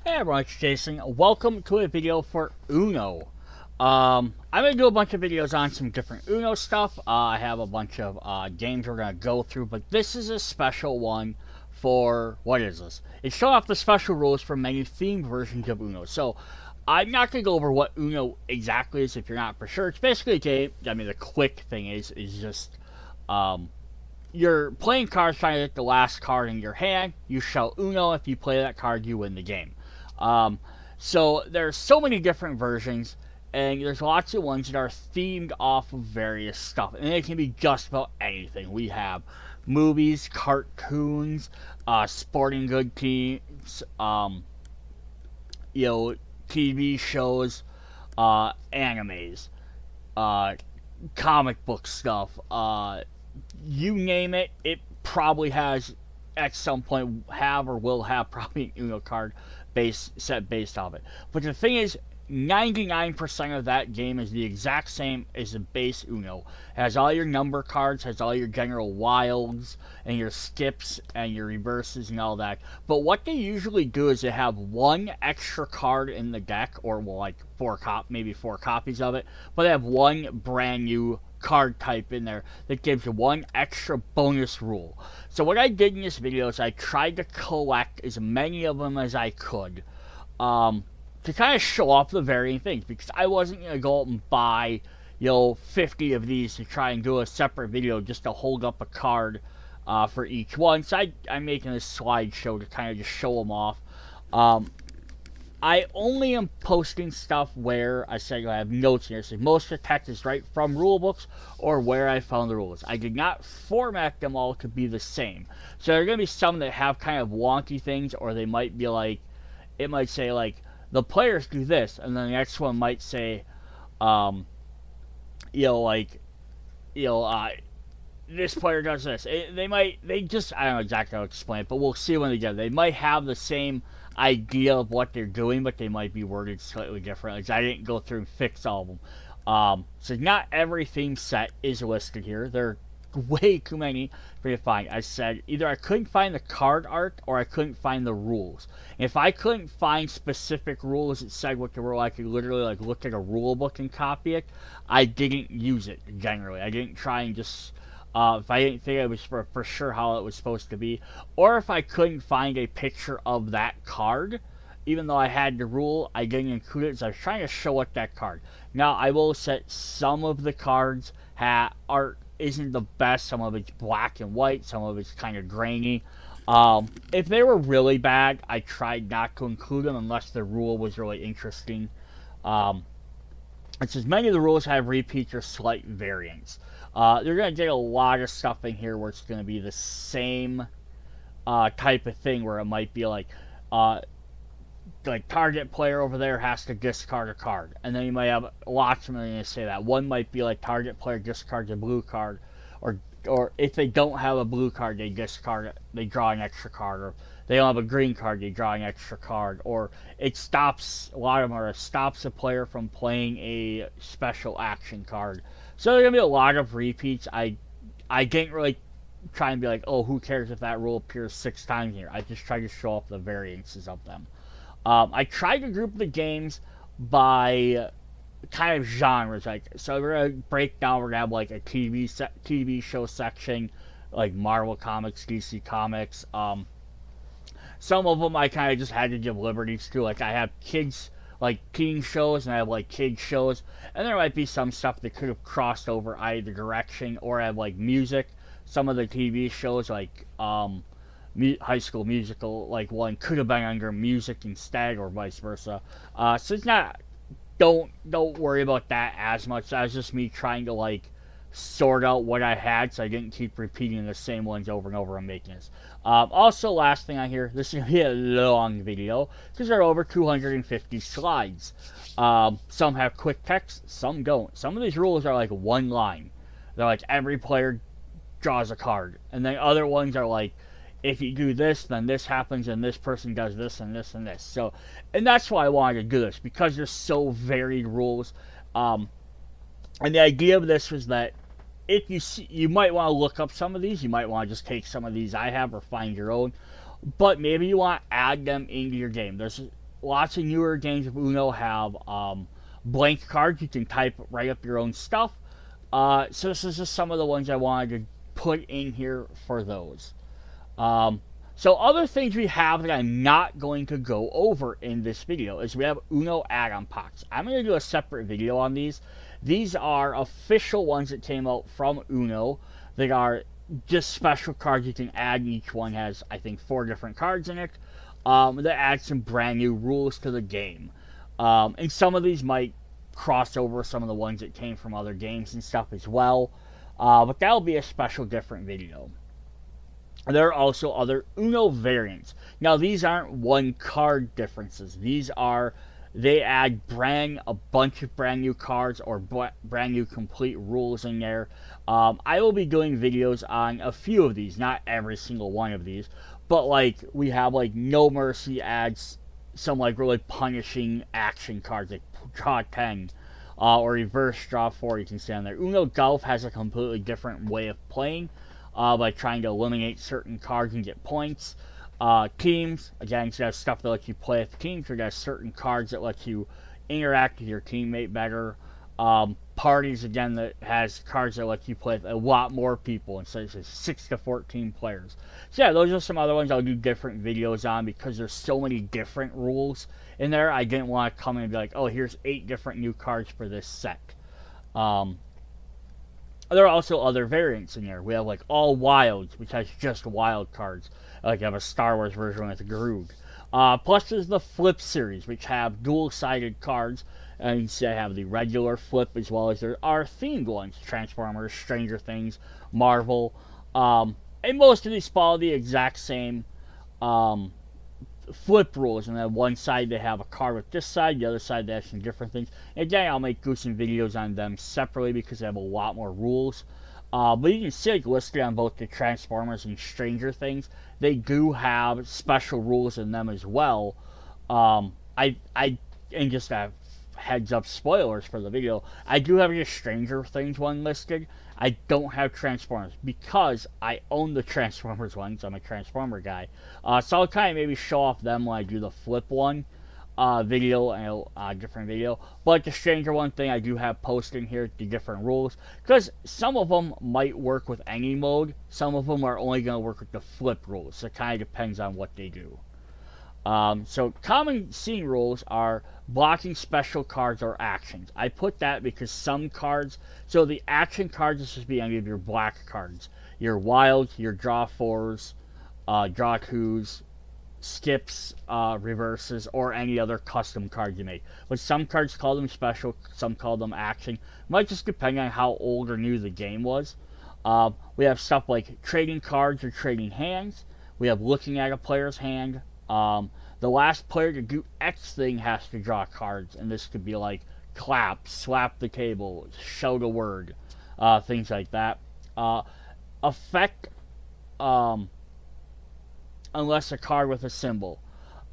Hey everyone, it's Jason. Welcome to a video for Uno. I'm going to do a bunch of videos on some different Uno stuff. I have a bunch of games we're going to go through, but this is a special one for, what is this? It's showing off the special rules for many themed versions of Uno. So, I'm not going to go over what Uno exactly is if you're not for sure. It's basically a game. I mean, the quick thing is just, um, you're playing cards trying to get the last card in your hand. You shout Uno. If you play that card, you win the game. Um, so there's so many different versions, and there's lots of ones that are themed off of various stuff, and it can be just about anything. We have movies, cartoons, sporting good teams, you know, TV shows, animes, uh, comic book stuff. You name it, it probably has at some point have or will have probably an Uno card based off it. But the thing is, 99% of that game is the exact same as the base Uno. It has all your number cards, has all your general wilds, and your skips, and your reverses, and all that. But what they usually do is they have one extra card in the deck, or well, like maybe four copies of it, but they have one brand new card type in there that gives you one extra bonus rule. So what I did in this video is I tried to collect as many of them as I could, to kind of show off the varying things, because I wasn't going to go out and buy 50 of these to try and do a separate video just to hold up a card for each one. So I'm making a slideshow to kind of just show them off. I only am posting stuff where I say I have notes here. So most of the text is right from rule books or where I found the rules. I did not format them all to be the same. So there are going to be some that have kind of wonky things, or they might be like, it might say like, the players do this, and then the next one might say, um, like, you know, uh, this player does this. I don't know exactly how to explain it, but we'll see when they get it. They might have the same idea of what they're doing, but they might be worded slightly differently. I didn't go through and fix all of them. So not every theme set is listed here. There are way too many for you to find. I said either I couldn't find the card art or I couldn't find the rules. If I couldn't find specific rules that said what the rule, I could literally like look at a rule book and copy it. I didn't use it generally. I didn't try and just if I didn't think it was for sure how it was supposed to be, or if I couldn't find a picture of that card, even though I had the rule, I didn't include it. So I was trying to show what that card. Now I will say some of the cards art isn't the best. Some of it's black and white. Some of it's kind of grainy. If they were really bad, I tried not to include them unless the rule was really interesting. Um, it says many of the rules have repeats or slight variants. They're going to get a lot of stuff in here where it's going to be the same type of thing, where it might be uh, like target player over there has to discard a card, and then you might have lots of them that say that. One might be like target player discards a blue card, or if they don't have a blue card, they discard it, they draw an extra card, or they don't have a green card, they draw an extra card, or it stops, a lot of them are, it stops a player from playing a special action card. So there's gonna be a lot of repeats. I didn't really try and be like, oh, who cares if that rule appears 6 times here. I just tried to show off the variances of them. I tried to group the games by kind of genres. Like, so we're gonna break down. We're gonna have like a TV show section, like Marvel Comics, DC Comics. Some of them I kind of just had to give liberties to. Like, I have kids, like teen shows, and I have like kids shows, and there might be some stuff that could have crossed over either direction, or I have like music. Some of the TV shows, like High School Musical, like one could have been under music instead, or vice versa. So it's not. Don't worry about that as much. That was just me trying to like sort out what I had, so I didn't keep repeating the same ones over and over and making this. Also, last thing on here, this is gonna be a long video because there are over 250 slides. Some have quick text, some don't. Some of these rules are like one line. They're like every player draws a card, and then other ones are like, if you do this, then this happens, and this person does this and this and this. So, and that's why I wanted to do this, because there's so varied rules. And the idea of this was that if you see, you might want to look up some of these. You might want to just take some of these I have or find your own. But maybe you want to add them into your game. lots of newer games of Uno have blank cards. You can type right up your own stuff. So this is just some of the ones I wanted to put in here for those. So other things we have that I'm not going to go over in this video is we have Uno add-on packs. I'm going to do a separate video on these. These are official ones that came out from Uno that are just special cards you can add. Each one has, I think, 4 different cards in it that add some brand new rules to the game. And some of these might cross over some of the ones that came from other games and stuff as well. But that'll be a special different video. There are also other Uno variants. Now, these aren't one card differences. They add a bunch of brand new cards or brand new complete rules in there. I will be doing videos on a few of these, not every single one of these, but like we have like No Mercy adds some like really punishing action cards like draw 10 or reverse draw 4. You can see on there. Uno Golf has a completely different way of playing. By trying to eliminate certain cards and get points. Teams, again, you have stuff that lets you play with teams. You got certain cards that let you interact with your teammate better. Parties, again, that has cards that let you play with a lot more people instead of 6 to 14 players. So yeah, those are some other ones I'll do different videos on because there's so many different rules in there. I didn't want to come in and be like, oh, here's 8 different new cards for this set. There are also other variants in there. We have like all wilds, which has just wild cards. Like you have a Star Wars version with Groog. Plus there's the flip series, which have dual-sided cards. And you see I have the regular flip as well as there are themed ones. Transformers, Stranger Things, Marvel. And most of these follow the exact same flip rules, and then one side they have a card with this side, the other side they have some different things. And again, I'll make gruesome videos on them separately because they have a lot more rules. But you can see like listed on both the Transformers and Stranger Things, they do have special rules in them as well. And just have heads up spoilers for the video, I do have a Stranger Things one listed. I don't have Transformers because I own the Transformers one, so I'm a Transformer guy. So I'll kind of maybe show off them when I do the flip one video and a different video. But the Stranger one thing I do have posted here, the different rules, because some of them might work with any mode. Some of them are only going to work with the flip rules. So it kind of depends on what they do. So common scene rules are blocking special cards or actions. I put that because some cards, so the action cards is supposed to be any of your black cards. Your wilds, your draw 4s, draw 2s, skips, reverses, or any other custom card you make. But some cards call them special, some call them action. Might just depend on how old or new the game was. We have stuff like trading cards or trading hands. We have looking at a player's hand. The last player to do X thing has to draw cards, and this could be like clap, slap the table, shout a word, things like that. Effect, unless a card with a symbol.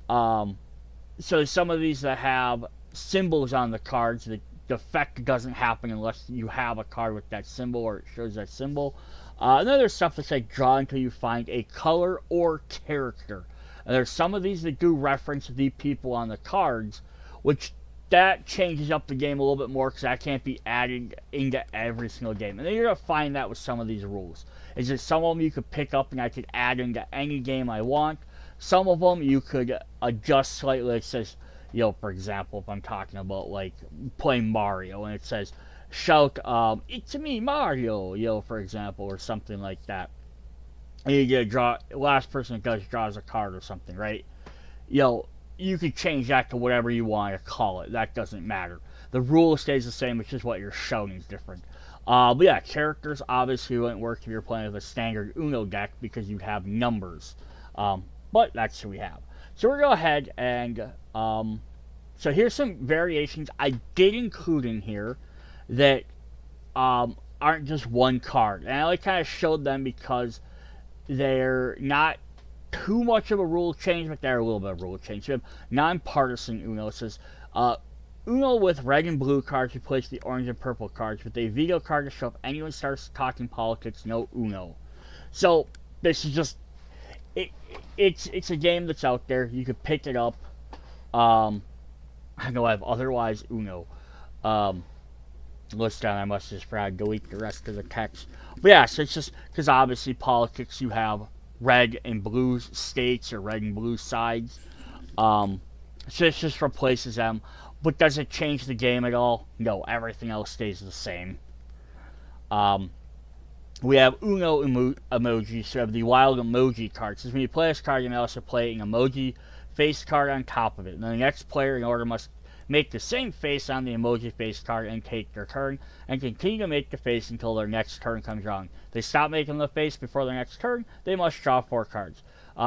So some of these that have symbols on the cards, the effect doesn't happen unless you have a card with that symbol or it shows that symbol. And then there's stuff that's like draw until you find a color or character. And there's some of these that do reference the people on the cards, which that changes up the game a little bit more because that can't be added into every single game. And then you're going to find that with some of these rules. Is that some of them you could pick up and I could add into any game I want. Some of them you could adjust slightly. It says, you know, for example, if I'm talking about like playing Mario and it says, shout, it's me, Mario, you know, for example, or something like that. And you get a draw, last person that does draws a card or something, right? You know, you could change that to whatever you want to call it. That doesn't matter. The rule stays the same, it's just what you're shouting is different. But yeah, characters obviously wouldn't work if you're playing with a standard Uno deck because you have numbers. But that's what we have. So we're going to go ahead and, so here's some variations I did include in here that aren't just one card. And I like kind of showed them because they're not too much of a rule change, but they're a little bit of a rule change. So we have non-partisan Uno. It says, Uno with red and blue cards replace the orange and purple cards with a veto card to show if anyone starts talking politics, no Uno. So this is just, it's a game that's out there. You could pick it up. I know I have otherwise Uno listed down. I must just forgot to delete the rest of the text. But yeah, so it's just because obviously politics, you have red and blue states or red and blue sides. Um, so it just replaces them. But does it change the game at all? No, everything else stays the same. Um, we have Uno emoji, so we have the wild emoji card. So when you play this card, you may also play an emoji face card on top of it. And then the next player in order must make the same face on the emoji face card and take their turn, and continue to make the face until their next turn comes around. If they stop making the face before their next turn, they must draw 4 cards.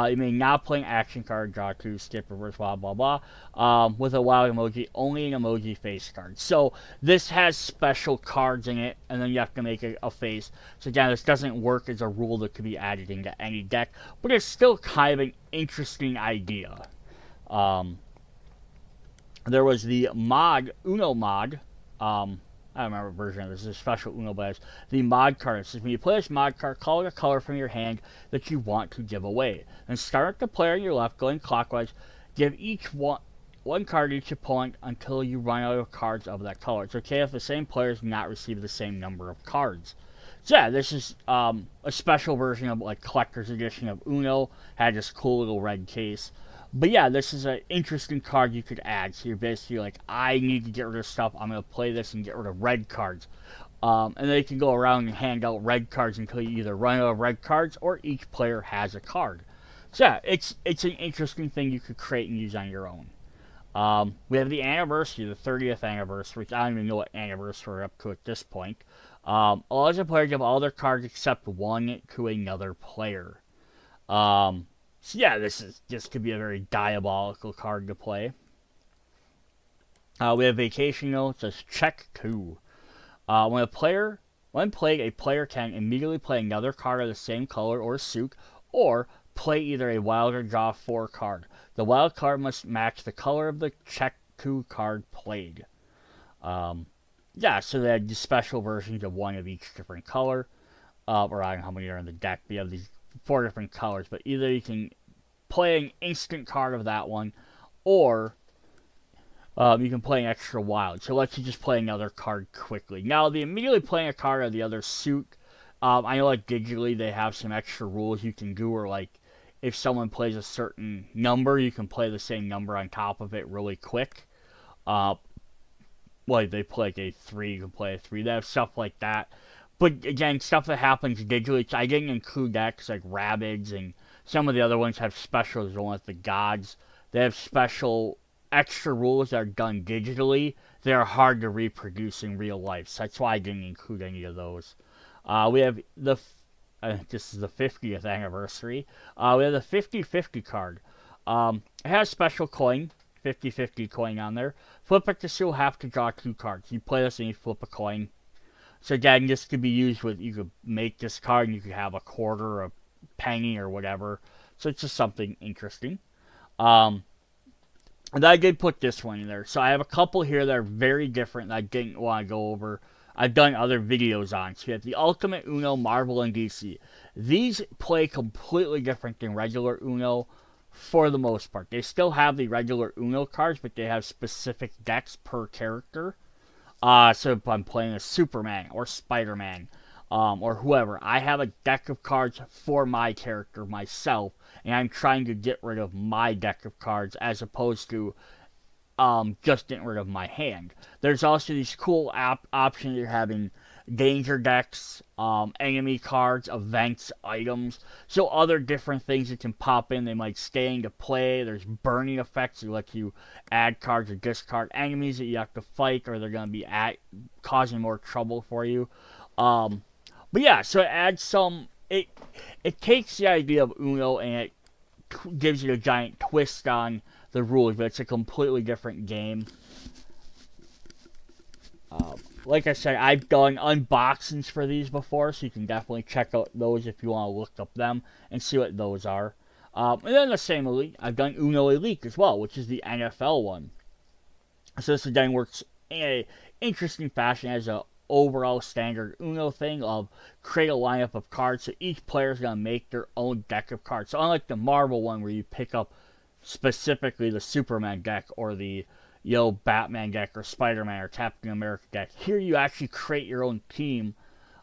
You may not play an action card, draw 2, skip, reverse, blah, blah, blah. With a wild emoji, only an emoji face card. So this has special cards in it, and then you have to make a face. So again, this doesn't work as a rule that could be added into any deck, but it's still kind of an interesting idea. There was the mod, Uno mod. I don't remember what version of this. Is a special Uno, but it's the mod card. It says when you play this mod card, call a color from your hand that you want to give away. Then start with the player on your left, going clockwise. Give each one card to each opponent until you run out of cards of that color. It's okay if the same players not receive the same number of cards. So yeah, this is a special version of like collector's edition of Uno. Had this cool little red case. But yeah, this is an interesting card you could add. So you're basically like, I need to get rid of stuff. I'm going to play this and get rid of red cards. And then you can go around and hand out red cards until you either run out of red cards or each player has a card. So yeah, it's an interesting thing you could create and use on your own. We have the anniversary, the 30th anniversary, which I don't even know what anniversary we're up to at this point. Allows a player to give all their cards except one to another player. So yeah, this could be a very diabolical card to play. We have Vacation Note. It says check 2. When playing, a player can immediately play another card of the same color or suit, or play either a wild or draw 4 card. The wild card must match the color of the check 2 card played. Yeah, so they had these special versions of one of each different color. Or I don't know how many are in the deck, but you have these 4 different colors. But either you can play an instant card of that one, or you can play an extra wild. So let's you just play another card quickly. Now, the immediately playing a card of the other suit, I know like digitally they have some extra rules you can do, or like if someone plays a certain number, you can play the same number on top of it really quick. Like they play like a 3, you can play a 3. They have stuff like that. But again, stuff that happens digitally, I didn't include that because like Rabbids and some of the other ones have specials, the one with the gods. They have special extra rules that are done digitally. They are hard to reproduce in real life, so that's why I didn't include any of those. We have this is the 50th anniversary. We have the 50-50 card. It has special coin, 50-50 coin on there. Flip it to still have to draw 2 cards. You play this and you flip a coin. So again, this could be used with, you could make this card and you could have a quarter, a penny, or whatever. So it's just something interesting. And I did put this one in there. So I have a couple here that are very different that I didn't want to go over. I've done other videos on. So you have the Ultimate Uno, Marvel, and DC. These play completely different than regular Uno for the most part. They still have the regular Uno cards, but they have specific decks per character. So if I'm playing a Superman or Spider-Man, or whoever, I have a deck of cards for my character myself, and I'm trying to get rid of my deck of cards as opposed to just getting rid of my hand. There's also these cool options. You're having danger decks, enemy cards, events, items, so other different things that can pop in. They might stay into play. There's burning effects that let you add cards or discard enemies that you have to fight, or they're going to be causing more trouble for you. But yeah, so it adds some. It takes the idea of Uno and it gives you a giant twist on the rules, but it's a completely different game. Like I said, I've done unboxings for these before, so you can definitely check out those if you want to look up them and see what those are. And then the same Elite, I've done Uno Elite as well, which is the NFL one. So this again works in a interesting fashion as a overall standard Uno thing of create a lineup of cards, so each player is going to make their own deck of cards. So unlike the Marvel one where you pick up specifically the Superman deck or the Batman deck or Spider-Man or Captain America deck. Here you actually create your own team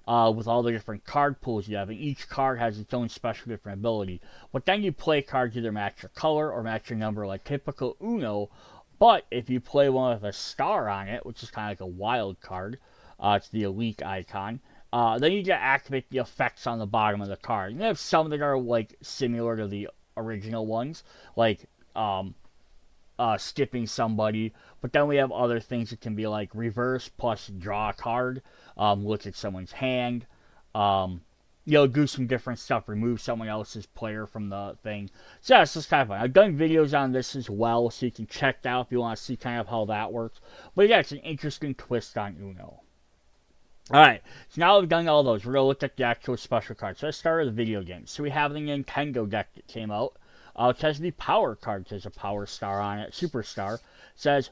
with all the different card pools you have, and each card has its own special different ability. But then you play cards either match your color or match your number, like typical Uno. But if you play one with a star on it, which is kind of like a wild card, it's the elite icon. Then you get to activate the effects on the bottom of the card. And you have some that are like similar to the original ones, like skipping somebody. But then we have other things that can be like reverse plus draw a card, look at someone's hand, do some different stuff, remove someone else's player from the thing. So yeah, it's just kind of fun. I've done videos on this as well, so you can check that out if you want to see kind of how that works. But yeah, it's an interesting twist on Uno. Alright, so now we've done all those, we're going to look at the actual special cards. So let's start with the video games. So we have the Nintendo deck that came out. It has the power card, there's a power star on it, superstar. It says,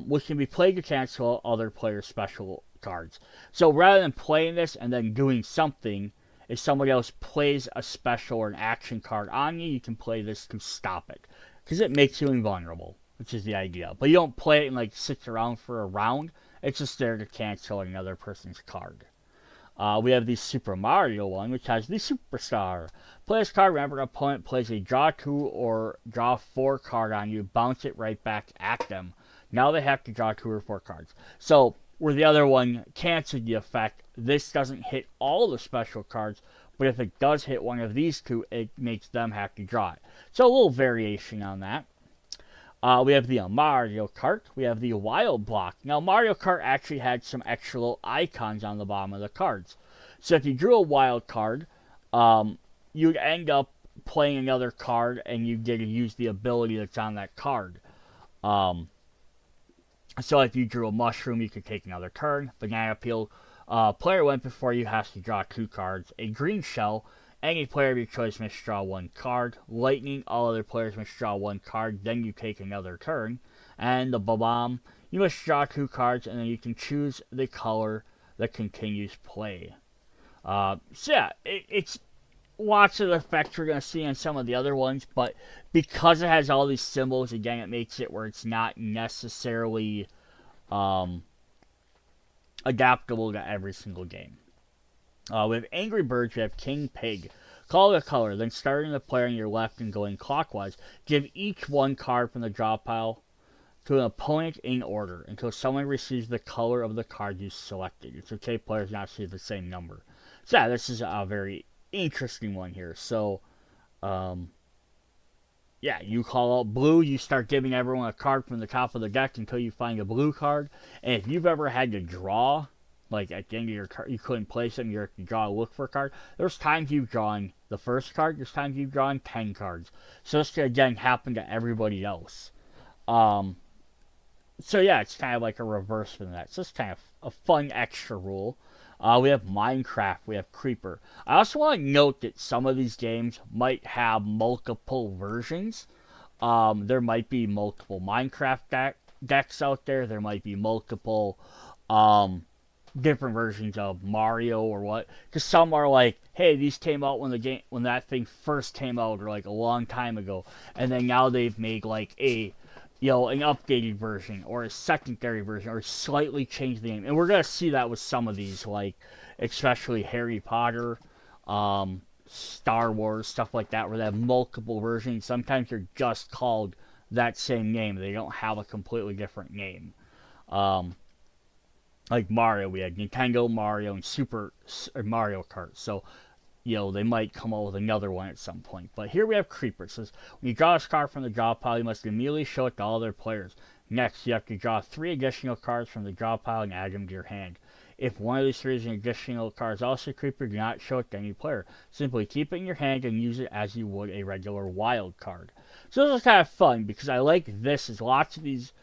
which can be played to cancel other players' special cards. So rather than playing this and then doing something, if somebody else plays a special or an action card on you, you can play this to stop it. Because it makes you invulnerable, which is the idea. But you don't play it and like sit around for a round. It's just there to cancel another person's card. We have the Super Mario one, which has the Superstar. Play this card, remember an opponent plays a draw 2 or draw 4 card on you, bounce it right back at them. Now they have to draw 2 or 4 cards. So, where the other one canceled the effect, this doesn't hit all the special cards, but if it does hit one of these two, it makes them have to draw it. So, a little variation on that. We have the Mario Kart. We have the Wild Block. Now, Mario Kart actually had some extra little icons on the bottom of the cards. So if you drew a wild card, you'd end up playing another card, and you get to use the ability that's on that card. So if you drew a mushroom, you could take another turn. Banana peel. Player went before you has to draw 2 cards. A green shell. Any player of your choice must draw 1 card. Lightning, all other players must draw 1 card, then you take another turn. And the bomb, you must draw 2 cards, and then you can choose the color that continues play. So yeah, it's lots of effects we're going to see on some of the other ones, but because it has all these symbols, again, it makes it where it's not necessarily adaptable to every single game. We have Angry Birds, we have King Pig. Call the color, then starting the player on your left and going clockwise. Give each 1 card from the draw pile to an opponent in order until someone receives the color of the card you selected. It's okay players not see the same number. So yeah, this is a very interesting one here. So, yeah, you call out blue, you start giving everyone a card from the top of the deck until you find a blue card. And if you've ever had to draw, like at the end of your card, you couldn't place them, you have to draw a look for a card. There's times you've drawn the first card, there's times you've drawn 10 cards. So this can again happen to everybody else. So yeah, it's kind of like a reverse from that. So it's kind of a fun extra rule. We have Minecraft, we have Creeper. I also want to note that some of these games might have multiple versions. There might be multiple Minecraft decks out there. There might be multiple different versions of Mario or what, because some are like, hey, these came out when that thing first came out, or like a long time ago, and then now they've made like an updated version or a secondary version, or slightly changed the game. And we're gonna see that with some of these, like especially Harry Potter, Star Wars, stuff like that, where they have multiple versions. Sometimes they're just called that same name, they don't have a completely different name. Like Mario, we had Nintendo Mario and Super Mario Kart. So, they might come out with another one at some point. But here we have Creeper. It says, when you draw a card from the draw pile, you must immediately show it to all other players. Next, you have to draw 3 additional cards from the draw pile and add them to your hand. If one of these 3 is an additional card is also Creeper, do not show it to any player. Simply keep it in your hand and use it as you would a regular wild card. So this is kind of fun, because I like this, is lots of these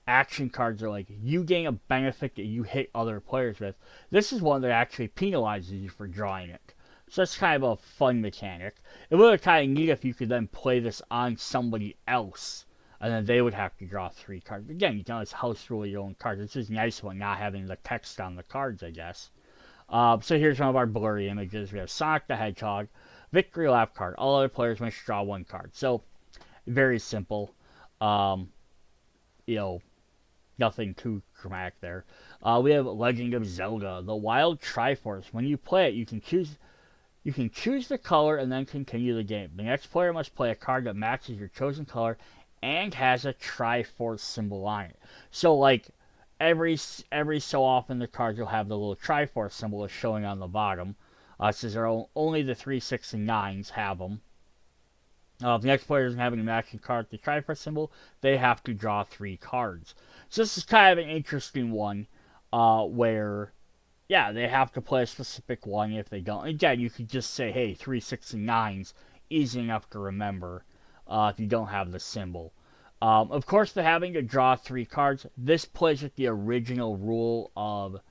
action cards are like, you gain a benefit that you hit other players with. This is one that actually penalizes you for drawing it. So that's kind of a fun mechanic. It would be kind of neat if you could then play this on somebody else, and then they would have to draw 3 cards. Again, you can always house rule your own cards. It's just nice one, not having the text on the cards, I guess. So here's one of our blurry images. We have Sonic the Hedgehog, Victory Lap card. All other players must draw 1 card. So Very simple. Um, you know, nothing too dramatic there. We have Legend of Zelda: The Wild Triforce. When you play it, you can choose the color and then continue the game. The next player must play a card that matches your chosen color and has a Triforce symbol on it. So like every so often the cards will have the little Triforce symbol showing on the bottom. Since only the 3, 6, and 9s have them. If the next player doesn't have any matching card with the Triforce symbol, they have to draw 3 cards. So this is kind of an interesting one, where yeah, they have to play a specific one. If they don't, again, you could just say, hey, 3, 6, and 9s, easy enough to remember if you don't have the symbol. Of course, they're having to draw 3 cards. This plays with the original rule of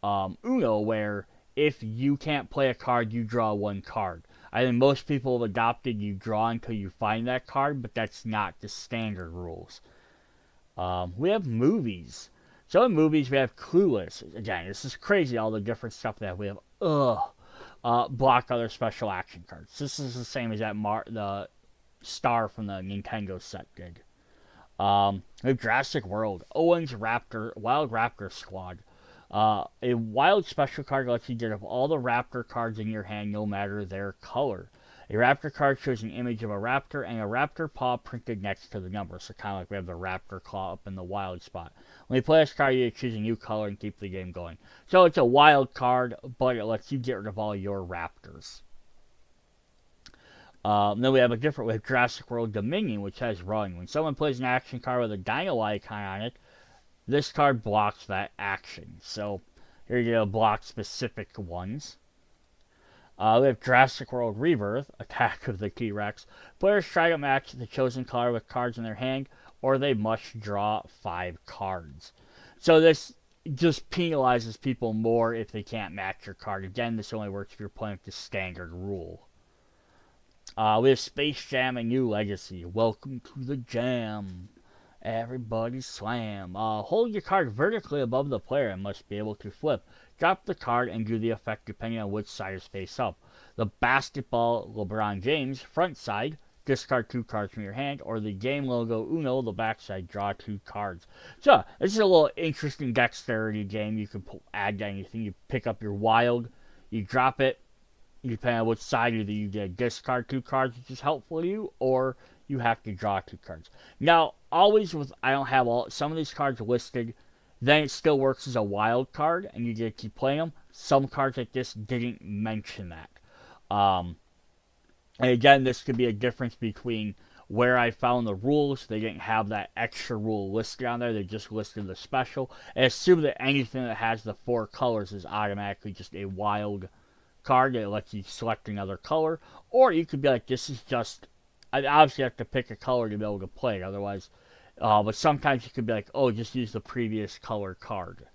Uno, where if you can't play a card, you draw 1 card. I think most people have adopted you draw until you find that card, but that's not the standard rules. We have movies. So in movies, we have Clueless. Again, this is crazy, all the different stuff that we have. Block other special action cards. This is the same as the star from the Nintendo set did. We have Jurassic World. Owen's Wild Raptor Squad. A wild special card lets you get up all the raptor cards in your hand, no matter their color. A raptor card shows an image of a raptor and a raptor paw printed next to the number. So kind of like we have the raptor claw up in the wild spot. When you play this card, you choose a new color and keep the game going. So it's a wild card, but it lets you get rid of all your raptors. Then we have Jurassic World Dominion, which has Run. When someone plays an action card with a dino icon on it, this card blocks that action. So here you go, block specific ones. We have Jurassic World Rebirth, Attack of the T-Rex. Players try to match the chosen color with cards in their hand, or they must draw 5 cards. So this just penalizes people more if they can't match your card. Again, this only works if you're playing with the standard rule. We have Space Jam: A New Legacy. Welcome to the jam. Everybody slam. Hold your card vertically above the player and must be able to flip. Drop the card and do the effect depending on which side is face up. The basketball LeBron James, front side, discard 2 cards from your hand, or the game logo Uno, the back side, draw 2 cards. So, this is a little interesting dexterity game. You can add to anything. You pick up your wild, you drop it, depending on which side, either you get discard 2 cards, which is helpful to you, or you have to draw 2 cards. Now, always I don't have some of these cards listed, then it still works as a wild card, and you get to keep playing them. Some cards like this didn't mention that. And again, this could be a difference between where I found the rules. They didn't have that extra rule listed on there. They just listed the special. And assume that anything that has the 4 colors is automatically just a wild card that lets you select another color. Or you could be like, this is just... I obviously have to pick a color to be able to play it, otherwise. But sometimes you could be like, oh, just use the previous color card.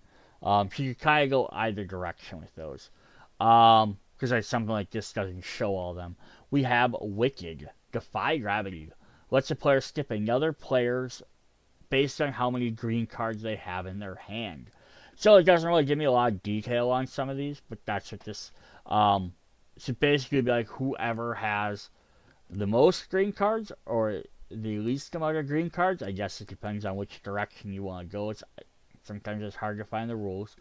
So you kind of go either direction with those. Because something like this doesn't show all of them. We have Wicked, Defy Gravity. Lets a player skip another player's based on how many green cards they have in their hand. So it doesn't really give me a lot of detail on some of these, but that's what this... so basically be like whoever has the most green cards or the least amount of green cards. I guess it depends on which direction you want to go. Sometimes it's hard to find the rules.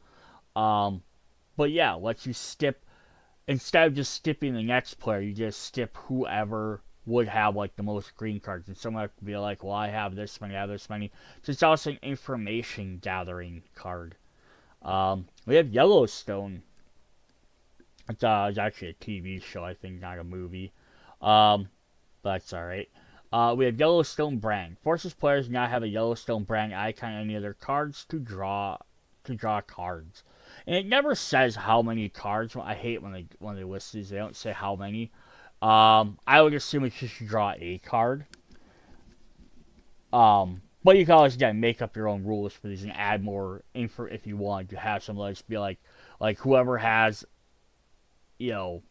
But yeah, lets you skip, instead of just skipping the next player, you just skip whoever would have like the most green cards. And someone could be like, well, I have this many, I have this many. So it's also an information gathering card. We have Yellowstone. It's actually a TV show, I think, not a movie. But that's alright. We have Yellowstone Brand. Forces players not have a Yellowstone Brand icon on any of their cards to draw cards. And it never says how many cards. I hate when they list these. They don't say how many. I would assume it's just draw a card. But you can always, again, make up your own rules for these and add more info if you want to have some. Let's be like whoever has, if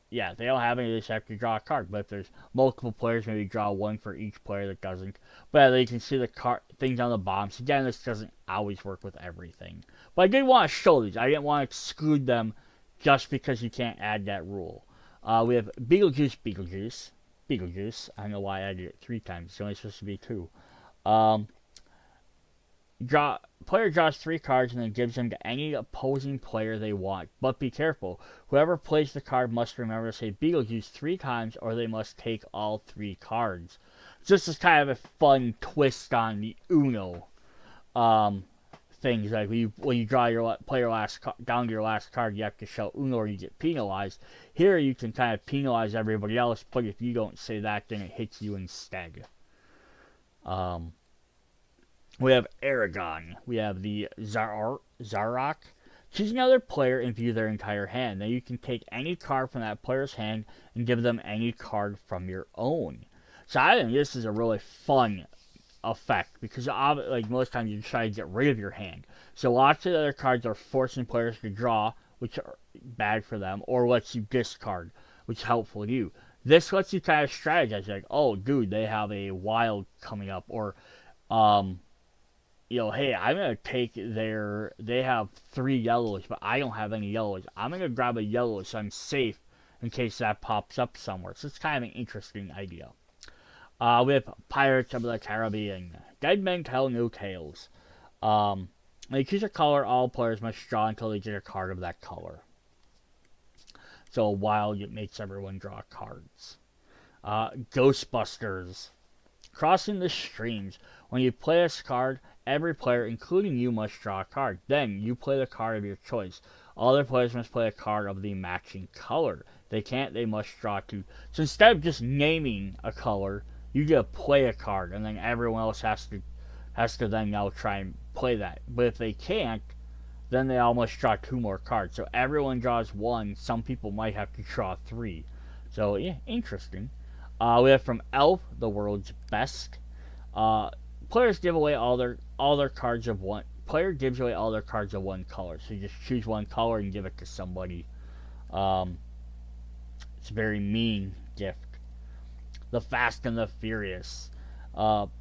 they don't have any, they just have to draw a card. But if there's multiple players, maybe draw 1 for each player that doesn't. But you can see the things on the bottom. So again, this doesn't always work with everything. But I did want to show these. I didn't want to exclude them just because you can't add that rule. We have Beetlejuice. Beetlejuice. I don't know why I did it 3 times. It's only supposed to be 2. Um, player draws 3 cards and then gives them to any opposing player they want. But be careful. Whoever plays the card must remember to say Beetlejuice 3 times or they must take all 3 cards. So this is kind of a fun twist on the Uno things. Like when you draw your down to your last card, you have to show Uno or you get penalized. Here you can kind of penalize everybody else, but if you don't say that, then it hits you instead. We have Aragon. We have the Zarok. Choose another player and view their entire hand. Then you can take any card from that player's hand and give them any card from your own. So I think this is a really fun effect because like most times you try to get rid of your hand. So lots of other cards are forcing players to draw, which are bad for them, or lets you discard, which is helpful to you. This lets you kind of strategize, like, oh, dude, they have a wild coming up, or, hey, I'm going to take they have 3 yellows, but I don't have any yellows. I'm going to grab a yellow so I'm safe in case that pops up somewhere. So it's kind of an interesting idea. We have Pirates of the Caribbean. Dead Men Tell No Tales. When you choose a color, all players must draw until they get a card of that color. So wild, it makes everyone draw cards. Ghostbusters. Crossing the Streams. When you play this card, every player, including you, must draw a card. Then, you play the card of your choice. All other players must play a card of the matching color. They can't, they must draw 2. So instead of just naming a color, you get to play a card, and then everyone else has to then now try and play that. But if they can't, then they all must draw 2 more cards. So everyone draws 1. Some people might have to draw 3. So yeah, interesting. We have from Elf, The World's Best. Players give away all their cards of one. Player gives away all their cards of one color. So you just choose one color and give it to somebody. It's a very mean gift. The Fast and the Furious.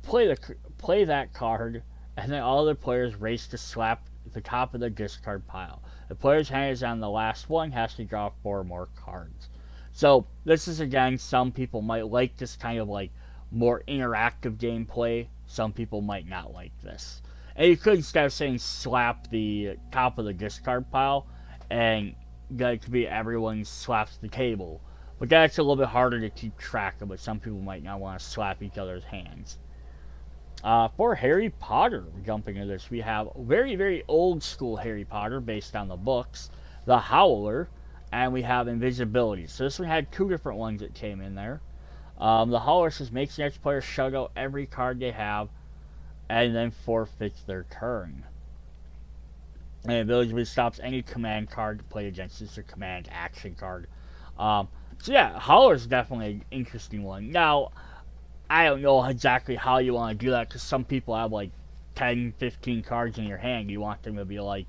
Play that card, and then all the players race to slap the top of the discard pile. The player's hand is on the last one, has to draw 4 more cards. So this is, again, some people might like this kind of like more interactive gameplay. Some people might not like this. And you could, instead of saying slap the top of the discard pile, and that could be everyone slaps the table. But that's a little bit harder to keep track of, but some people might not want to slap each other's hands. For Harry Potter, jumping into this, we have very, very old school Harry Potter based on the books, The Howler, and we have Invisibility. So this one had 2 different ones that came in there. The Howler says makes the next player shut out every card they have and then forfeits their turn. And Invisibility stops any command card to play against this, or command action card. So yeah, Howler's definitely an interesting one. Now, I don't know exactly how you want to do that, because some people have like 10, 15 cards in your hand. You want them to be like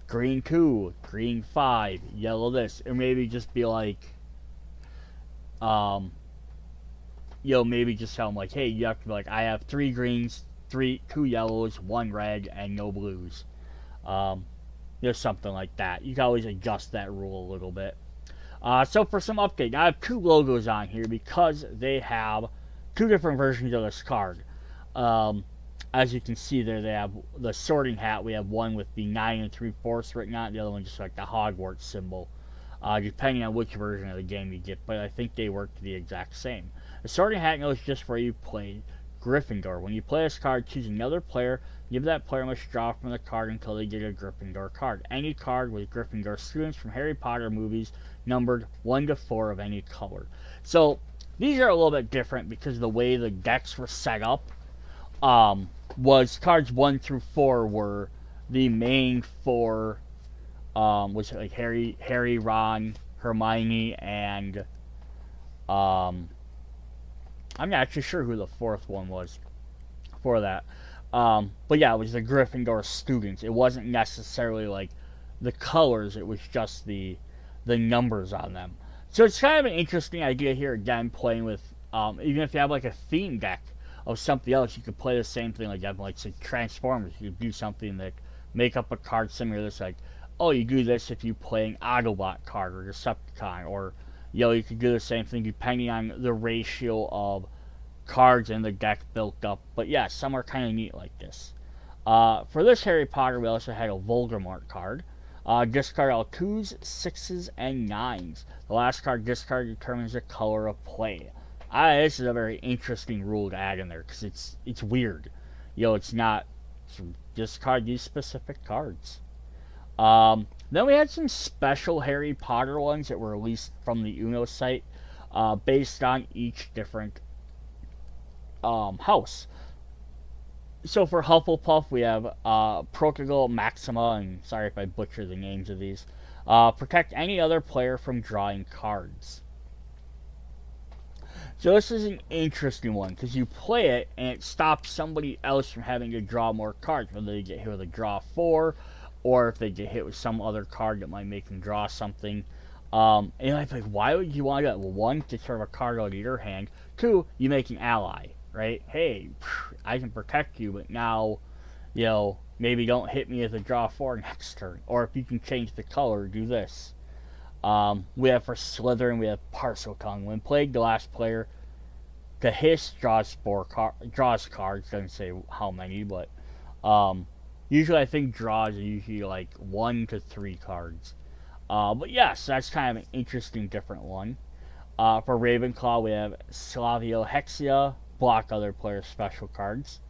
green 2, green 5, yellow this, or maybe just be like, maybe just tell them like, hey, you have to be like, I have 3 greens, 2 yellows, 1 red, and no blues. Something like that. You can always adjust that rule a little bit. So for some update, I have 2 logos on here because they have 2 different versions of this card. As you can see there, they have the Sorting Hat. We have one with the 9 3/4 written on it. The other one just like the Hogwarts symbol. Depending on which version of the game you get, but I think they work the exact same. The Sorting Hat knows just where you played Gryffindor. When you play this card, choose another player. Give that player must draw from the card until they get a Gryffindor card. Any card with Gryffindor students from Harry Potter movies numbered 1 to 4 of any color. So these are a little bit different because the way the decks were set up was cards 1 through 4 were the main 4, which like Harry, Ron, Hermione, and I'm not actually sure who the 4th one was for that. But yeah, it was the Gryffindor students. It wasn't necessarily like the colors, it was just the numbers on them. So it's kind of an interesting idea here, again, playing with, even if you have like a theme deck of something else, you could play the same thing, like you have like say Transformers. You could do something that make up a card similar to this, like, oh, you do this if you play an Autobot card or Decepticon, or You could do the same thing depending on the ratio of cards in the deck built up. But yeah, some are kind of neat like this. For this Harry Potter, we also had a Voldemort card. Discard all 2s, 6s, and 9s. The last card discarded determines the color of play. This is a very interesting rule to add in there because it's weird. It's not discard these specific cards. Then we had some special Harry Potter ones that were released from the Uno site based on each different house. So for Hufflepuff, we have Protégé Maxima, and sorry if I butcher the names of these. Protect any other player from drawing cards. So this is an interesting one because you play it and it stops somebody else from having to draw more cards, whether they get hit with a draw 4 or if they get hit with some other card that might make them draw something. And I'm like, why would you want to do that? Well, 1, to serve a card out of your hand. 2, you make an ally, right? Hey, I can protect you, but now, maybe don't hit me with a draw 4 next turn. Or if you can change the color, do this. We have for Slytherin, we have Parseltongue. When played, the last player to hiss draws cards. Doesn't say how many, but usually I think draws are usually like 1 to 3 cards. But yes, that's kind of an interesting different one. For Ravenclaw, we have Slaviohexia, block other players' special cards.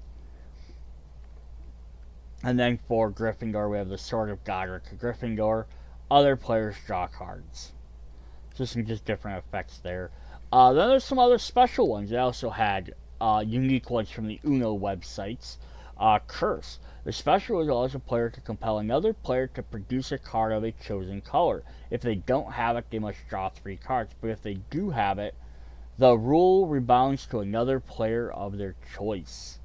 And then for Gryffindor, we have the Sword of Godric. Gryffindor, other players draw cards. So some just different effects there. Then there's some other special ones. They also had unique ones from the Uno websites. Curse. The special allows a player to compel another player to produce a card of a chosen color. If they don't have it, they must draw 3 cards. But if they do have it, the rule rebounds to another player of their choice.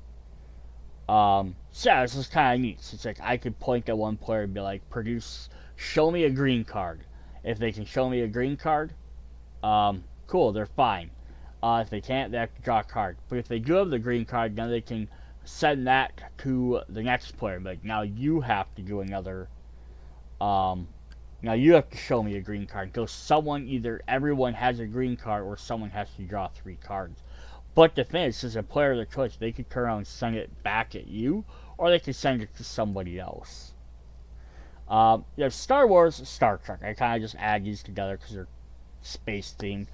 So yeah, this is kind of neat. So it's like I could point at one player and be like, show me a green card. If they can show me a green card, cool, they're fine. If they can't, they have to draw a card. But if they do have the green card, then they can send that to the next player. Like, now you have to do another, now you have to show me a green card. Until either everyone has a green card or someone has to draw 3 cards. But the thing is, as a player of their choice, they could turn around and send it back at you, or they could send it to somebody else. You have Star Wars, Star Trek. I kind of just add these together because they're space themed.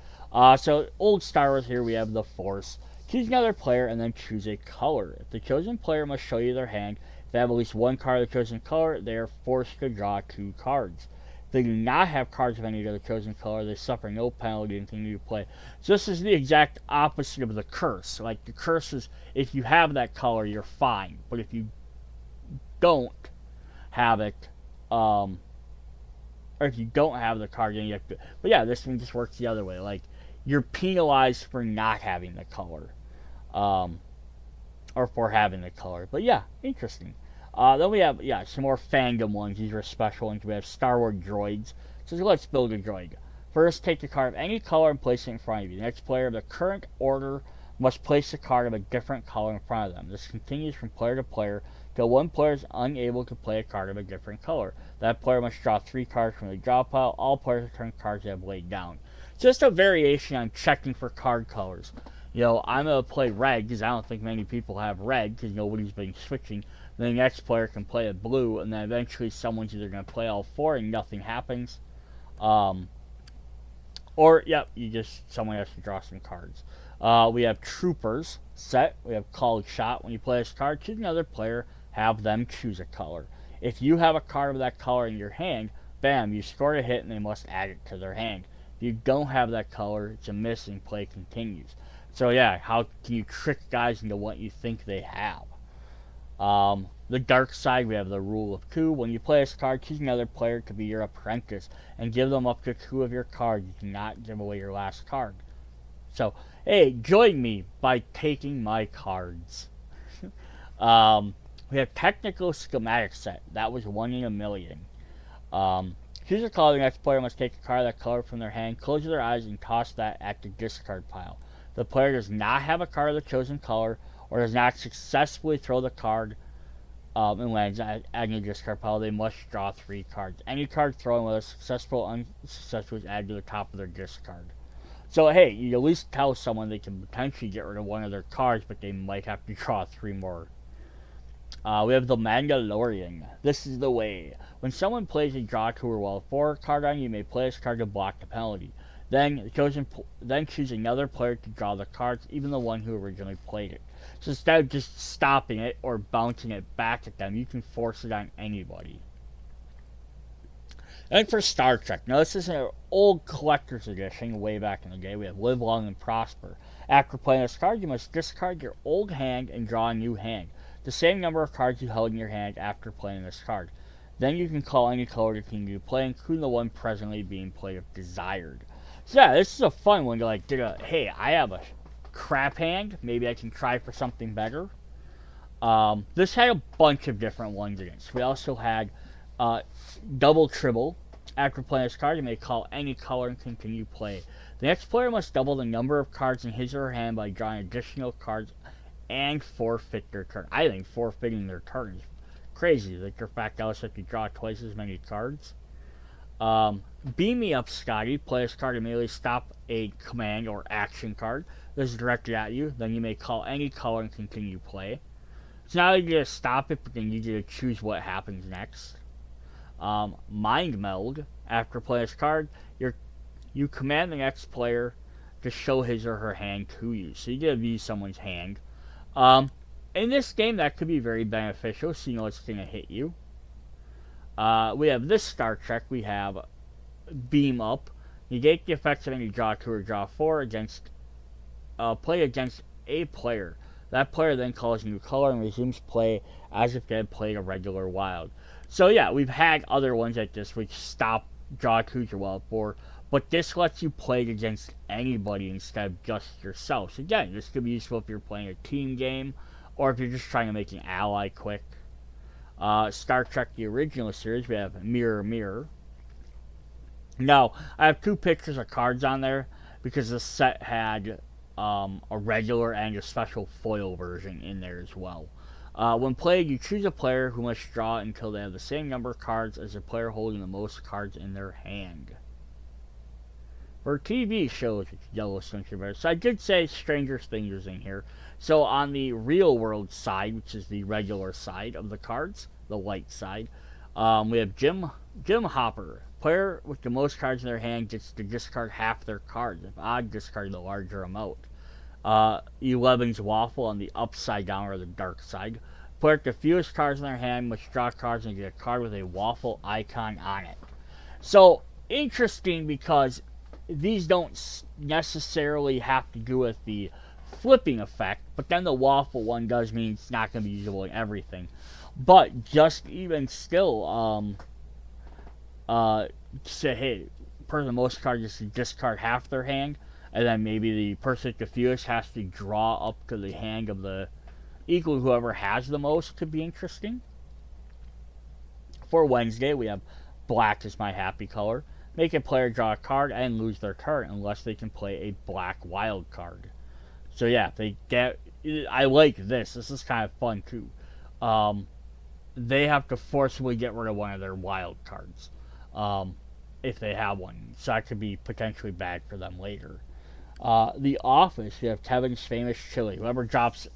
So old Star Wars here, we have the Force. Choose another player and then choose a color. If the chosen player must show you their hand, if they have at least 1 card of the chosen color, they are forced to draw 2 cards. If they do not have cards of any of the chosen color, they suffer no penalty and continue to play. So this is the exact opposite of the curse. Like, the curse is, if you have that color, you're fine. But if you don't have it, or if you don't have the card, then you have to. But yeah, this one just works the other way. Like, you're penalized for not having the color, or for having the color. But yeah, interesting. Then we have some more fandom ones. These are special ones. We have Star Wars droids. So let's build a droid. First, take the card of any color and place it in front of you. The next player of the current order must place a card of a different color in front of them. This continues from player to player till one player is unable to play a card of a different color. That player must draw 3 cards from the draw pile. All players return cards they have laid down. Just a variation on checking for card colors. I'm going to play red because I don't think many people have red because nobody's been switching. Then the next player can play a blue, and then eventually someone's either going to play all 4 and nothing happens. Or, someone has to draw some cards. We have Troopers set. We have Called Shot. When you play this card, choose another player, have them choose a color. If you have a card of that color in your hand, bam, you scored a hit and they must add it to their hand. If you don't have that color, it's a miss and play continues. So yeah, how can you trick guys into what you think they have? The dark side, we have the rule of 2. When you play this card, choose another player to be your apprentice and give them up to 2 of your cards. You cannot give away your last card. So, hey, join me by taking my cards. We have Technical Schematic set. That was 1 in a million. Choose a color. The next player must take a card of that color from their hand, close their eyes, and toss that at the discard pile. If the player does not have a card of the chosen color, or does not successfully throw the card and lands at the discard pile, they must draw 3 cards. Any card thrown, whether successful or unsuccessful, is added to the top of their discard. So hey, you at least tell someone they can potentially get rid of one of their cards, but they might have to draw 3 more. We have the Mandalorian. This is the way. When someone plays a draw 2 or well 4 card on you, you may play this card to block the penalty. Then choose another player to draw the cards, even the one who originally played it. So instead of just stopping it or bouncing it back at them, you can force it on anybody. And for Star Trek, now this is an old collector's edition way back in the day. We have Live Long and Prosper. After playing this card, you must discard your old hand and draw a new hand. The same number of cards you held in your hand after playing this card. Then you can call any color to continue to play, including the one presently being played if desired. So yeah, this is a fun one to like get a, hey, I have a crap hand, maybe I can try for something better. This had a bunch of different ones in it. We also had double tribble. After playing this card, you may call any color and continue play. The next player must double the number of cards in his or her hand by drawing additional cards and forfeit their turn. I think forfeiting their turn is crazy. Like the fact that I have to draw twice as many cards. Beam Me Up Scotty. Play this card immediately stop a command or action card that is directed at you. Then you may call any color and continue play. It's not only to stop it, but then you get to choose what happens next. Mind Meld. After playing this card, you command the next player to show his or her hand to you. So you get to view someone's hand. In this game, that could be very beneficial, so you know it's going to hit you. We have this Star Trek. We have Beam Up. Negate the effects of any draw 2 or draw 4 against play against a player. That player then calls a new color and resumes play as if they had played a regular wild. So yeah, we've had other ones like this which stop draw 2s or wild 4, but this lets you play against anybody instead of just yourself. So again, this could be useful if you're playing a team game or if you're just trying to make an ally quick. Star Trek the original series, we have Mirror Mirror. Now, I have 2 pictures of cards on there because the set had a regular and a special foil version in there as well. When played, you choose a player who must draw until they have the same number of cards as the player holding the most cards in their hand. For TV shows, it's Yellowstone. So I did say Stranger Things was in here. So on the real world side, which is the regular side of the cards, the light side, we have Jim Hopper. Player with the most cards in their hand gets to discard half their cards. If odd, discard the larger amount. 11's Waffle on the upside down or the dark side. Player with the fewest cards in their hand must draw cards and get a card with a waffle icon on it. So interesting because these don't necessarily have to do with the flipping effect, but then the waffle one does mean it's not going to be usable in everything. But just even still, say, hey, person with the most cards gets to discard half their hand, and then maybe the person with the fewest has to draw up to the hand of the equal whoever has the most. Could be interesting. For Wednesday, we have black is my happy color. Make a player draw a card and lose their turn unless they can play a black wild card. So yeah, they get. I like this. This is kind of fun too. They have to forcibly get rid of one of their wild cards if they have one. So that could be potentially bad for them later. The Office, you have Kevin's Famous Chili. Whoever drops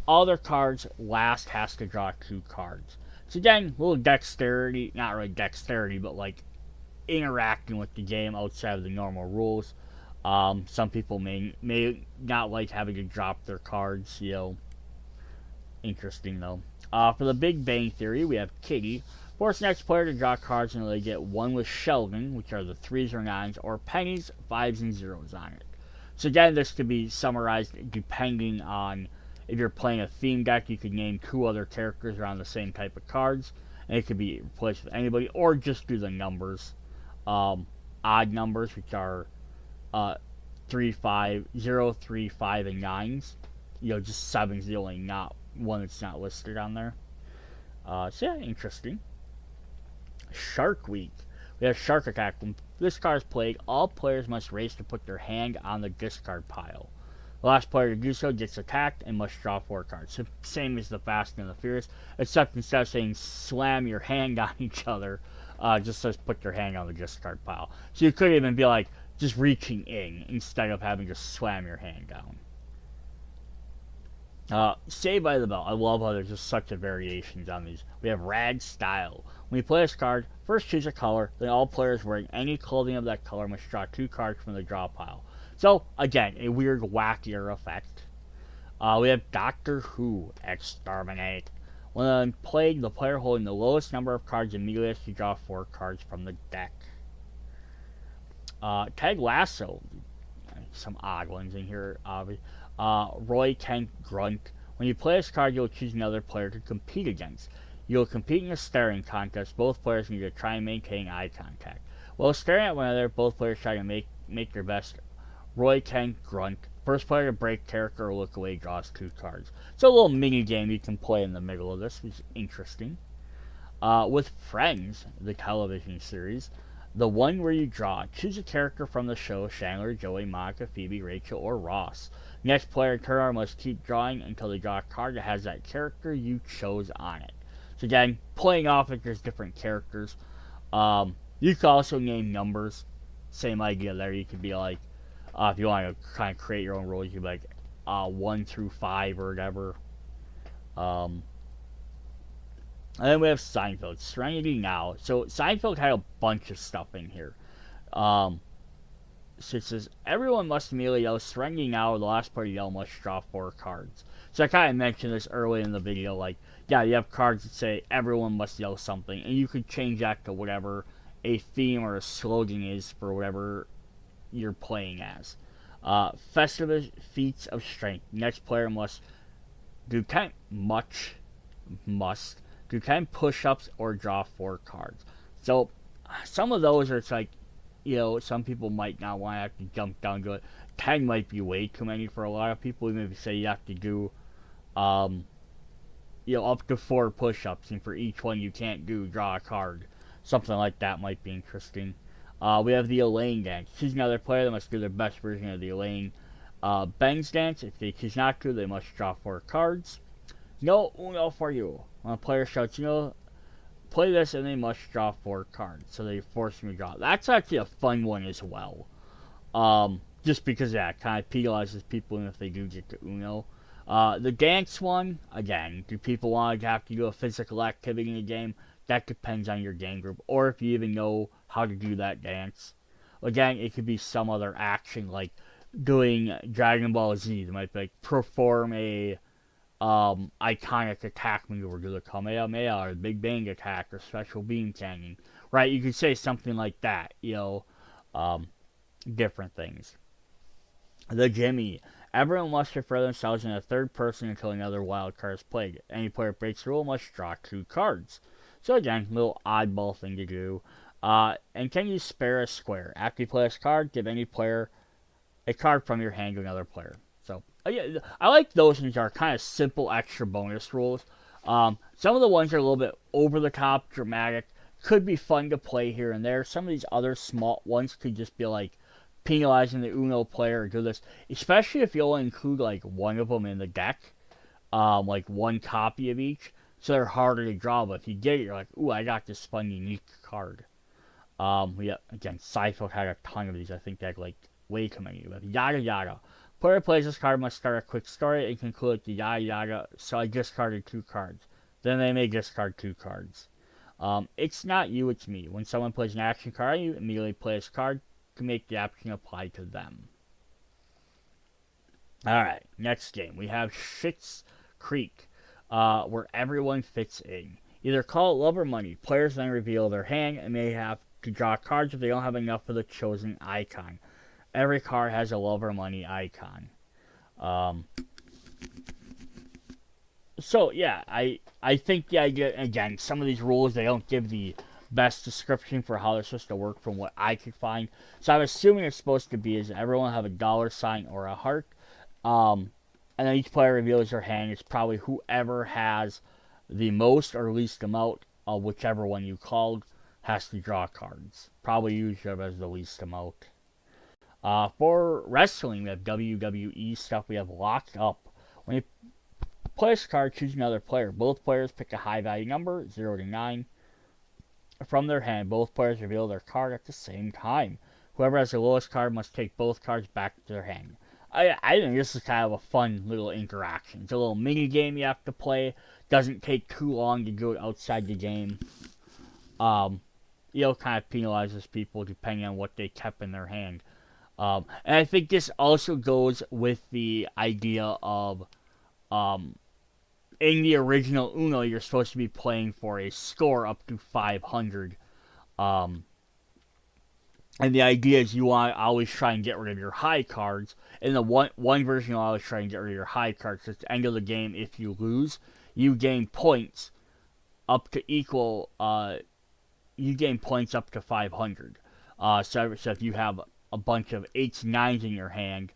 all their cards last has to draw 2 cards. So again, a little dexterity, not really dexterity, but like interacting with the game outside of the normal rules. Some people may not like having to drop their cards, you know. Interesting though. For the Big Bang Theory, we have Kitty. Force the next player to draw cards until they get 1 with Sheldon, which are the 3s or 9s, or pennies, 5s, and 0s on it. So again, this could be summarized depending on if you're playing a theme deck. You could name 2 other characters around the same type of cards, and it could be replaced with anybody, or just do the numbers. Odd numbers, which are 3, 5, 0, 3, 5, and 9s. You know, just 7's the only not one that's not listed on there. So yeah, interesting. Shark Week. We have Shark Attack. When this card is played, all players must race to put their hand on the discard pile. The last player to do so gets attacked and must draw 4 cards. So same as the Fast and the Furious, except instead of saying slam your hand on each other, just says put your hand on the discard pile. So you could even be like just reaching in instead of having to slam your hand down. Saved by the Bell. I love how there's just such a variations on these. We have Rag Style. When you play this card, first choose a color, then all players wearing any clothing of that color must draw 2 cards from the draw pile. So, again, a weird, wackier effect. We have Doctor Who Exterminate. When played, the player holding the lowest number of cards immediately has to draw 4 cards from the deck. Ted Lasso. Some odd ones in here, obviously. Roy Kent Grunt. When you play this card, you'll choose another player to compete against. You'll compete in a staring contest. Both players need to try and maintain eye contact. While staring at one another, both players try to make their best Roy Kent Grunt. First player to break character or look away draws 2 cards. So a little mini game you can play in the middle of this, which is interesting. With Friends, the television series, the one where you draw, choose a character from the show: Chandler, Joey, Monica, Phoebe, Rachel, or Ross. Next player turn must keep drawing until they draw a card that has that character you chose on it. So again, playing off if there's different characters. You can also name numbers. Same idea there. You could be like, if you want to kind of create your own rules, you could be like 1 through 5 or whatever. And then we have Seinfeld, Serenity Now. So Seinfeld had a bunch of stuff in here. So it says, everyone must immediately yell Serenity Now, or the last player to yell must draw 4 cards. So I kind of mentioned this early in the video, like, yeah, you have cards that say everyone must yell something, and you could change that to whatever a theme or a slogan is for whatever you're playing as. Festivus Feats of Strength. Next player must do 10 push-ups or draw 4 cards. So some of those are, it's like, some people might not want to have to jump down to it. 10 might be way too many for a lot of people. Even if you say you have to do, up to 4 push-ups, and for each one you can't draw a card. Something like that might be interesting. We have the Elaine dance. Choose another player that must do their best version of the Elaine Ben's dance. If they choose not to, they must draw 4 cards. No Uno for you. When a player shouts, play this, and they must draw 4 cards. So they force me to draw. That's actually a fun one as well. Just because that kind of penalizes people if they do get to Uno. The dance one, again, do people want to have to do a physical activity in the game? That depends on your game group, or if you even know how to do that dance. Again, it could be some other action, like doing Dragon Ball Z. They might be like, perform a iconic attack maneuver, do the Kamehameha or the Big Bang attack or special beam cannon, right? You could say something like that, different things. The Jimmy. Everyone must refer themselves in a third person until another wild card is played. Any player breaks the rule must draw 2 cards. So again, little oddball thing to do. And can you spare a square? After you play this card, give any player a card from your hand to another player. So yeah, I like those ones are kind of simple extra bonus rules. Some of the ones are a little bit over the top, dramatic. Could be fun to play here and there. Some of these other small ones could just be like penalizing the Uno player or do this. Especially if you only include like one of them in the deck. Like one copy of each. So they're harder to draw, but if you get it, you're like, ooh, I got this fun, unique card. Yeah, again, Seinfeld had a ton of these. I think they had like way too many. But yada yada. Player plays this card must start a quick story and conclude the yada yada. So I discarded 2 cards. Then they may discard 2 cards. It's not you, it's me. When someone plays an action card, you immediately play this card to make the action apply to them. Alright, next game. We have Schitt's Creek. Where everyone fits in. Either call it love or money. Players then reveal their hand and may have to draw cards if they don't have enough for the chosen icon. Every card has a love or money icon. So yeah, I think the idea, again, some of these rules, they don't give the best description for how they're supposed to work from what I could find. So I'm assuming it's supposed to be is everyone have a $sign or a heart. And then each player reveals their hand. It's probably whoever has the most or least amount of whichever one you called has to draw cards. Probably use whoever has the least amount. For wrestling, we have WWE stuff. We have Locked Up. When you play this card, choose another player. Both players pick a high value number, 0 to 9. from their hand. Both players reveal their card at the same time. Whoever has the lowest card must take both cards back to their hand. I think this is kind of a fun little interaction. It's a little mini game you have to play. Doesn't take too long to go outside the game. Kind of penalizes people depending on what they kept in their hand. And I think this also goes with the idea of in the original Uno, you're supposed to be playing for a score up to 500. And the idea is you want to always try and get rid of your high cards. In the one version, you always try and get rid of your high cards. At the end of the game, if you lose, you gain points up to equal. You gain points up to 500. So if you have a bunch of 8s, 9s in your hand,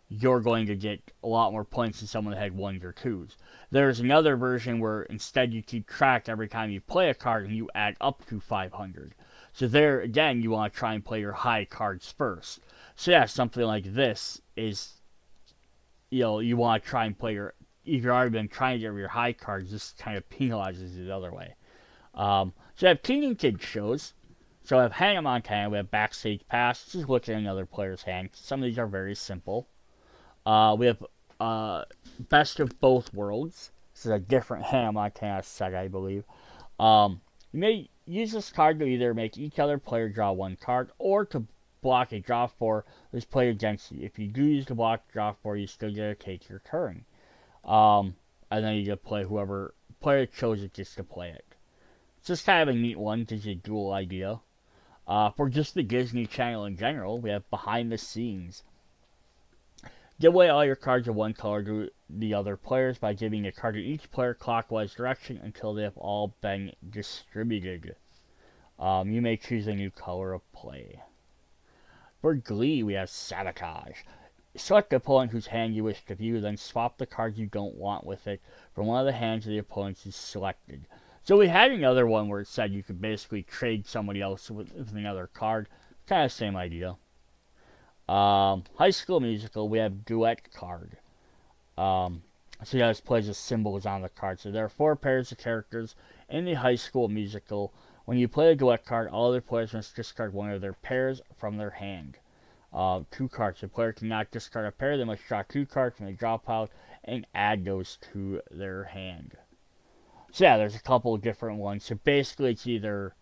you're going to get a lot more points than someone that had 1s or 2s. There's another version where instead you keep track every time you play a card and you add up to 500. So there, again, you want to try and play your high cards first. So yeah, something like this is, you want to try and play your, if you've already been trying to get your high cards, this kind of penalizes you the other way. So I have teen and kid shows. So I have Hannah Montana, we have Backstage Pass, this is looking at another player's hand. Some of these are very simple. We have Best of Both Worlds. This is a different Hannah Montana set, I believe. You may use this card to either make each other player draw one card, or to block a draw 4 that's played against you. If you do use the block draw 4, you still get to take your turn. And then you get to play whoever player chose it just to play it. It's just kind of a neat one, gives you a dual idea. For just the Disney Channel in general, we have Behind the Scenes. Give away all your cards of one color to the other players by giving a card to each player clockwise direction until they have all been distributed. You may choose a new color of play. For Glee, we have Sabotage. Select the opponent whose hand you wish to view, then swap the cards you don't want with it from one of the hands of the opponent you selected. So we had another one where it said you could basically trade somebody else with another card. Kind of same idea. High School Musical, we have Duet card. So you guys play the symbols on the card. So there are 4 pairs of characters in the High School Musical. When you play a duet card, all other players must discard one of their pairs from their hand. 2 cards. The player cannot discard a pair. They must draw 2 cards from the draw pile and add those to their hand. So yeah, there's a couple of different ones. So basically, it's either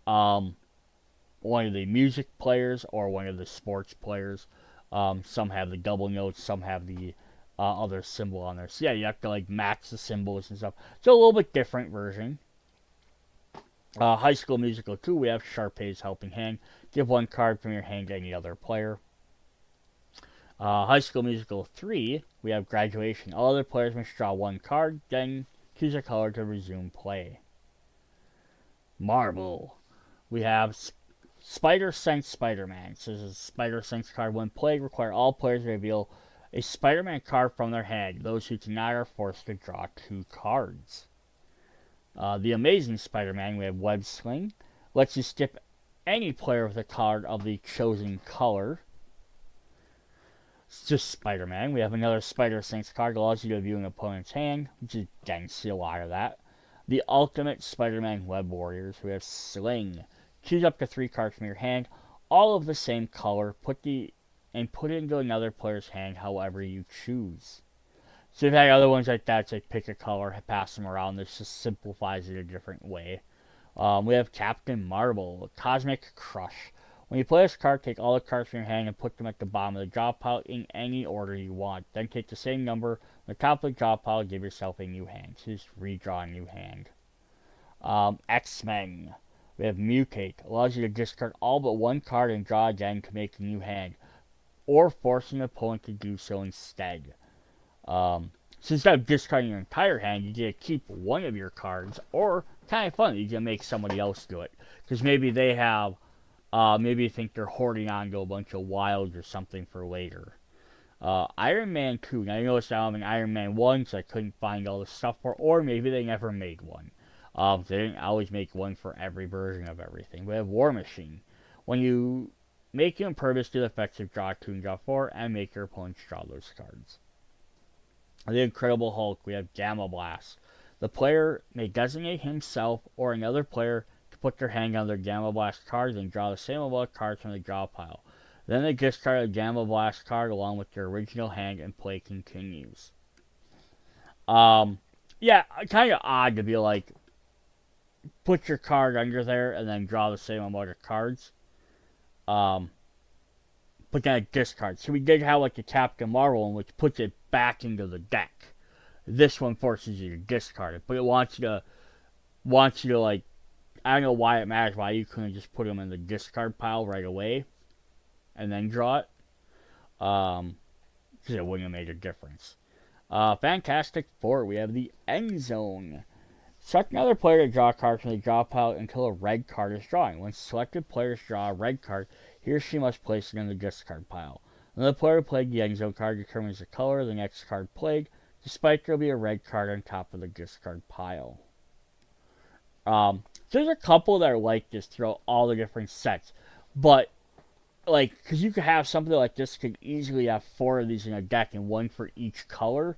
one of the music players or one of the sports players. Some have the double notes, some have the other symbol on there. So yeah, you have to like match the symbols and stuff. So a little bit different version. High School Musical 2, we have Sharpay's Helping Hand. Give one card from your hand to any other player. High School Musical 3, we have Graduation. All other players must draw one card, then choose a color to resume play. Marble, we have Spider Sense Spider-Man. So this is a Spider Sense card. When played, require all players to reveal a Spider-Man card from their hand. Those who cannot are forced to draw 2 cards. The Amazing Spider-Man, we have Web Sling. Lets you skip any player with a card of the chosen color. It's just Spider-Man. We have another Spider Sense card. Allows you to view an opponent's hand, which is, again, see a lot of that. The Ultimate Spider-Man Web Warriors, we have Sling. Choose up to 3 cards from your hand, all of the same color, put it into another player's hand however you choose. So if you have other ones like that, it's like pick a color, pass them around. This just simplifies it a different way. We have Captain Marvel, Cosmic Crush. When you play this card, take all the cards from your hand and put them at the bottom of the draw pile in any order you want. Then take the same number on the top of the draw pile and give yourself a new hand. So just redraw a new hand. X-Men. We have Mutate. Allows you to discard all but one card and draw again to make a new hand, or force an opponent to do so instead. So instead of discarding your entire hand, you get to keep one of your cards, or kind of fun, you can make somebody else do it. Because maybe they have, maybe you think they're hoarding on to a bunch of wilds or something for later. Iron Man 2. Now you notice I'm in Iron Man 1, so I couldn't find all the stuff for, or maybe they never made one. They didn't always make one for every version of everything. We have War Machine. When you make your impervious to the effects of draw 2 and draw 4, and make your opponents draw those cards. The Incredible Hulk, we have Gamma Blast. The player may designate himself or another player to put their hand on their Gamma Blast cards and draw the same amount of cards from the draw pile. Then they discard a Gamma Blast card along with their original hand and play continues. Yeah, kind of odd to be like, put your card under there and then draw the same amount of cards. But then it discards. So we did have like the Captain Marvel one, which puts it back into the deck. This one forces you to discard it, but it wants you to like, I don't know why it matters why you couldn't just put them in the discard pile right away and then draw it. Because it wouldn't have made a difference. Fantastic Four, we have the End Zone. Select another player to draw a card from the draw pile until a red card is drawn. When selected players draw a red card, he or she must place it in the discard pile. When the player who played the End Zone card determines the color of the next card played, despite there will be a red card on top of the discard pile. There's a couple that are like this throughout all the different sets, but like, because you could have something like this, could easily have 4 of these in a deck and 1 for each color,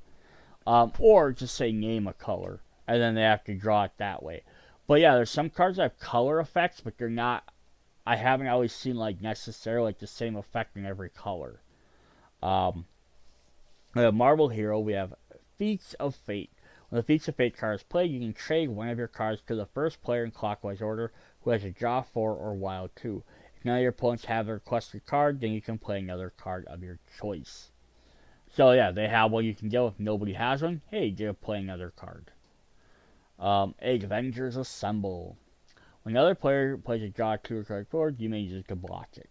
or just say name a color and then they have to draw it that way. But yeah, there's some cards that have color effects, but they're not, I haven't always seen like necessarily like the same effect in every color. The Marvel Hero, we have Feats of Fate. When the Feats of Fate card is played, you can trade one of your cards to the first player in clockwise order who has a draw 4 or wild 2. If none of your opponents have the requested card, then you can play another card of your choice. So yeah, they have what you can get if nobody has one. Hey, you get to play another card. Avengers Assemble. When another player plays a draw 2 card forward, you may use it to block it.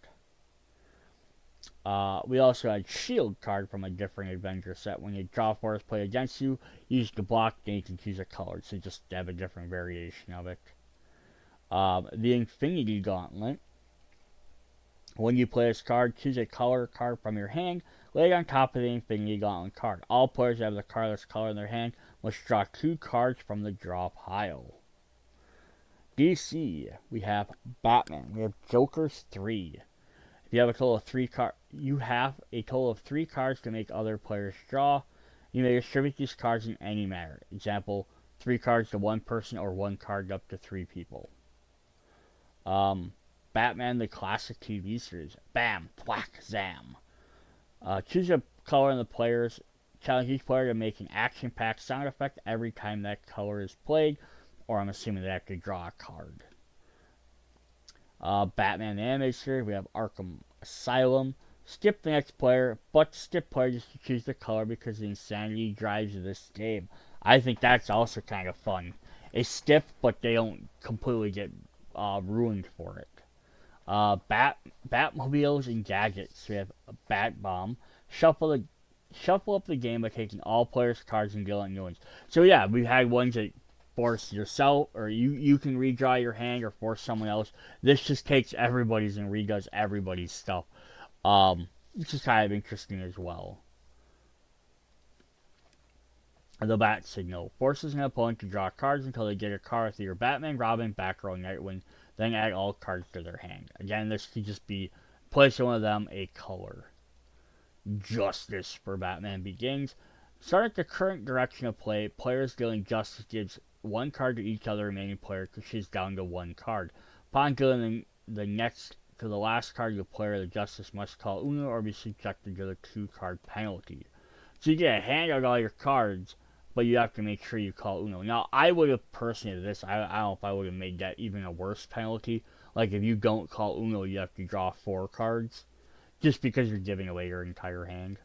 We also had Shield card from a different Avenger set. When your draw 4 is played against you, use the block, then you can choose a color. So just have a different variation of it. The Infinity Gauntlet. When you play this card, choose a color card from your hand, lay it on top of the Infinity Gauntlet card. All players that have the card this color in their hand must draw 2 cards from the draw pile. DC, we have Batman. We have Joker's 3. If you have a total of 3 cards, you have a total of 3 cards to make other players draw. You may distribute these cards in any manner. Example, 3 cards to 1 person or 1 card up to 3 people. Batman the Classic TV Series. Bam, whack, zam. Choose a color in the players. Challenge each player to make an action-packed sound effect every time that color is played, or I'm assuming they have to draw a card. Batman the Animated Series, we have Arkham Asylum. Skip the next player, but skip player just to choose the color because the insanity drives this game. I think that's also kind of fun. They skip, but they don't completely get ruined for it. Batmobiles and gadgets. We have a Bat Bomb. Shuffle up the game by taking all players' cards and dealing new ones. So yeah, we've had ones that force yourself, or you can redraw your hand or force someone else. This just takes everybody's and redoes everybody's stuff. Which is kind of interesting as well. The Bat Signal. Forces an opponent to draw cards until they get a card with either Batman, Robin, Batgirl, Nightwing, then add all cards to their hand. Again, this could just be place one of them a color. Justice for Batman Begins. Start at the current direction of play. Players dealing Justice gives 1 card to each other remaining player because she's down to 1 card. Upon dealing the next to the last card of the player, the Justice must call Uno or be subjected to the 2-card penalty. So you get a hand of all your cards, but you have to make sure you call Uno. Now, I would have personally this, I don't know if I would have made that even a worse penalty. Like, if you don't call Uno, you have to draw 4 cards, just because you're giving away your entire hand.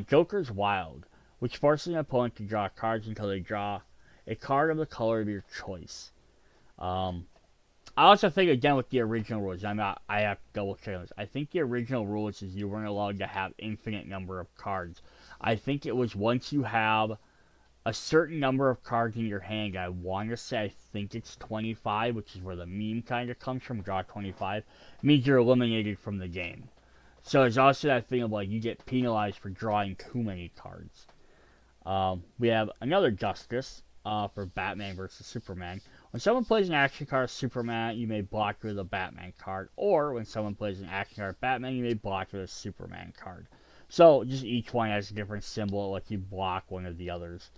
Joker's Wild, which forces an opponent to draw cards until they draw a card of the color of your choice. I also think, again, with the original rules, I have to double check on this. I think the original rules is you weren't allowed to have infinite number of cards. I think it was once you have a certain number of cards in your hand, I want to say, I think it's 25, which is where the meme kind of comes from, draw 25, means you're eliminated from the game. So there's also that thing of, like, you get penalized for drawing too many cards. We have another Justice for Batman versus Superman. When someone plays an action card Superman, you may block with a Batman card. Or when someone plays an action card Batman, you may block with a Superman card. So just each one has a different symbol that lets you block one of the others.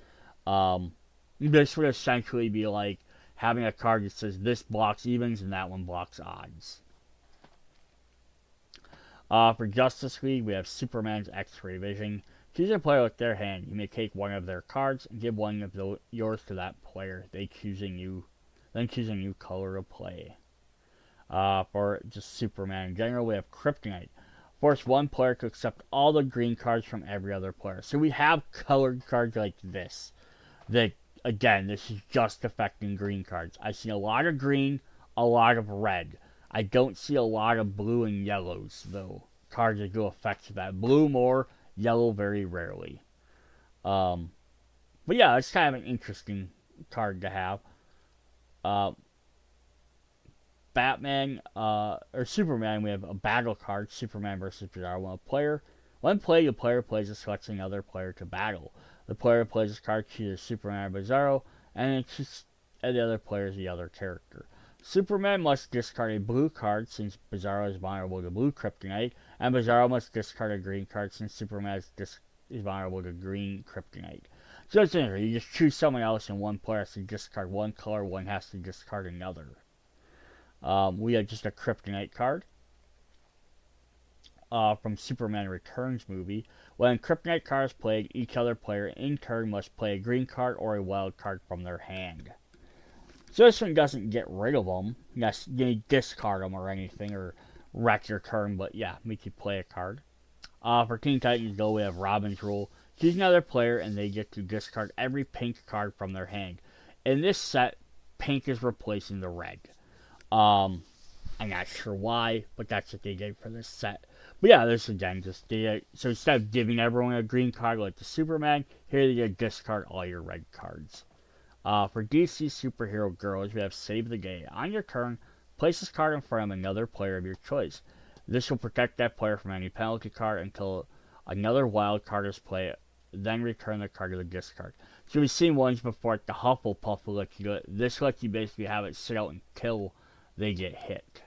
This would essentially be like, having a card that says this blocks evens and that one blocks odds. For Justice League, we have Superman's X-Ray Vision. Choose a player with their hand. You may take one of their cards and give one of yours to that player. Then choose a new color to play. For just Superman in general, we have Kryptonite. Force one player to accept all the green cards from every other player. So we have colored cards like this. That, again, this is just affecting green cards. I see a lot of green, a lot of red. I don't see a lot of blue and yellows, though. Cards that do effects of that. Blue more, yellow very rarely. But yeah, it's kind of an interesting card to have. Batman, or Superman, we have a battle card, Superman versus Bizarro. One play, the player plays a selects another player to battle. The player plays this card, chooses Superman or Bizarro, and the other player is the other character. Superman must discard a blue card since Bizarro is vulnerable to blue kryptonite, and Bizarro must discard a green card since Superman is vulnerable to green kryptonite. So it's interesting, you just choose someone else and one player has to discard one color, one has to discard another. We have just a kryptonite card from Superman Returns movie. When kryptonite card is played, each other player in turn must play a green card or a wild card from their hand. So this one doesn't get rid of them. Yes, you discard them or anything, or wreck your turn, but yeah, make you play a card. For Teen Titans Go, we have Robin's Rule. Choose another player, and they get to discard every pink card from their hand. In this set, pink is replacing the red. I'm not sure why, but that's what they did for this set. But yeah, this again, so instead of giving everyone a green card like the Superman, here you discard all your red cards. For DC Superhero Girls, we have Save the Day. On your turn, place this card in front of another player of your choice. This will protect that player from any penalty card until another wild card is played, then return the card to the discard. So we've seen ones before, like the Hufflepuff will let you do it. This lets you basically have it sit out until they get hit.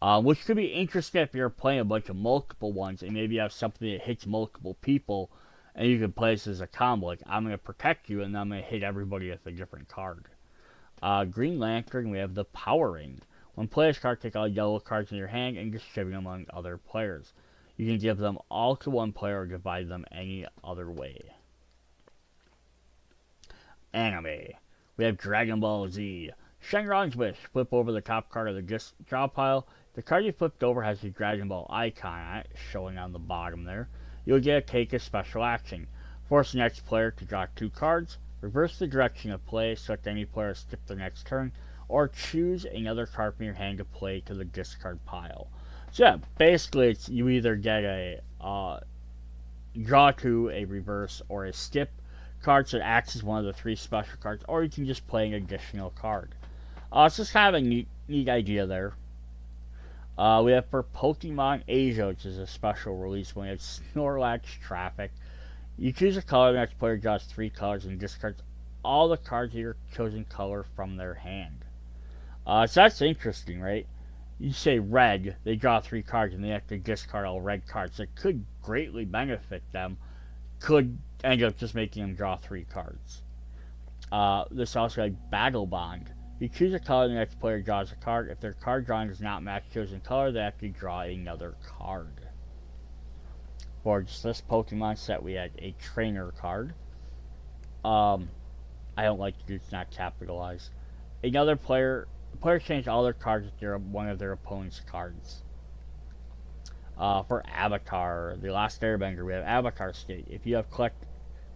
Which could be interesting if you're playing a bunch of multiple ones and maybe you have something that hits multiple people and you can play this as a combo. Like, I'm going to protect you and then I'm going to hit everybody with a different card. Green Lantern, we have the Power Ring. When players card, take all yellow cards in your hand and distribute them among other players. You can give them all to one player or divide them any other way. Anime. We have Dragon Ball Z. Shenron's Wish. Flip over the top card of the draw pile. The card you flipped over has the Dragon Ball icon on it, showing on the bottom there. You'll get to take a special action. Force the next player to draw 2 cards. Reverse the direction of play so that any player skip their next turn. Or choose another card from your hand to play to the discard pile. So yeah, basically it's you either get a draw 2, a reverse, or a skip card, so it acts as one of the 3 special cards, or you can just play an additional card. It's just kind of a neat idea there. We have for Pokemon Asia, which is a special release one. We have Snorlax Traffic. You choose a color, the next player draws 3 colors and discards all the cards of your chosen color from their hand. So that's interesting, right? You say red, they draw 3 cards and they have to discard all red cards. That could greatly benefit them. Could end up just making them draw 3 cards. This also like Battle Bond. You choose a color, the next player draws a card. If their card drawing does not match chosen color, they have to draw another card. For just this Pokemon set, we had a trainer card. I don't like it, it's not capitalized. Another player change all their cards with one of their opponent's cards. For Avatar, The Last Airbender, we have Avatar State. If you have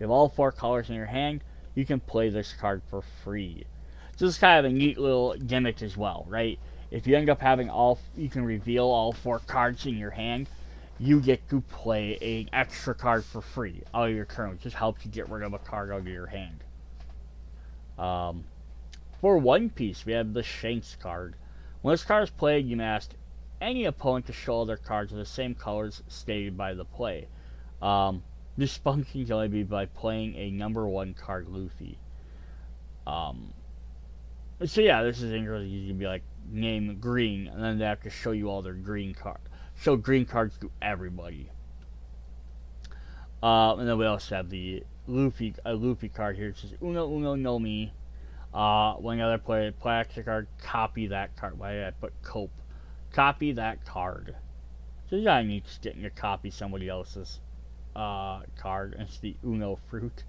all 4 colors in your hand, you can play this card for free. So this is kind of a neat little gimmick as well, right? If you end up having you can reveal all 4 cards in your hand, you get to play an extra card for free out of your turn, which just helps you get rid of a card out of your hand. For One Piece, we have the Shanks card. When this card is played, you may ask any opponent to show all their cards of the same colors stated by the play. This function can only be by playing a number 1 card Luffy. So yeah, this is interesting. You can be like, name green, and then they have to show you all their green cards. Show green cards to everybody. And then we also have the Luffy card here. It says Uno Uno no Mi. When the other player plays a card, copy that card. Why did I put cope? Copy that card. So yeah, I need to get to copy somebody else's card. It's the Uno fruit.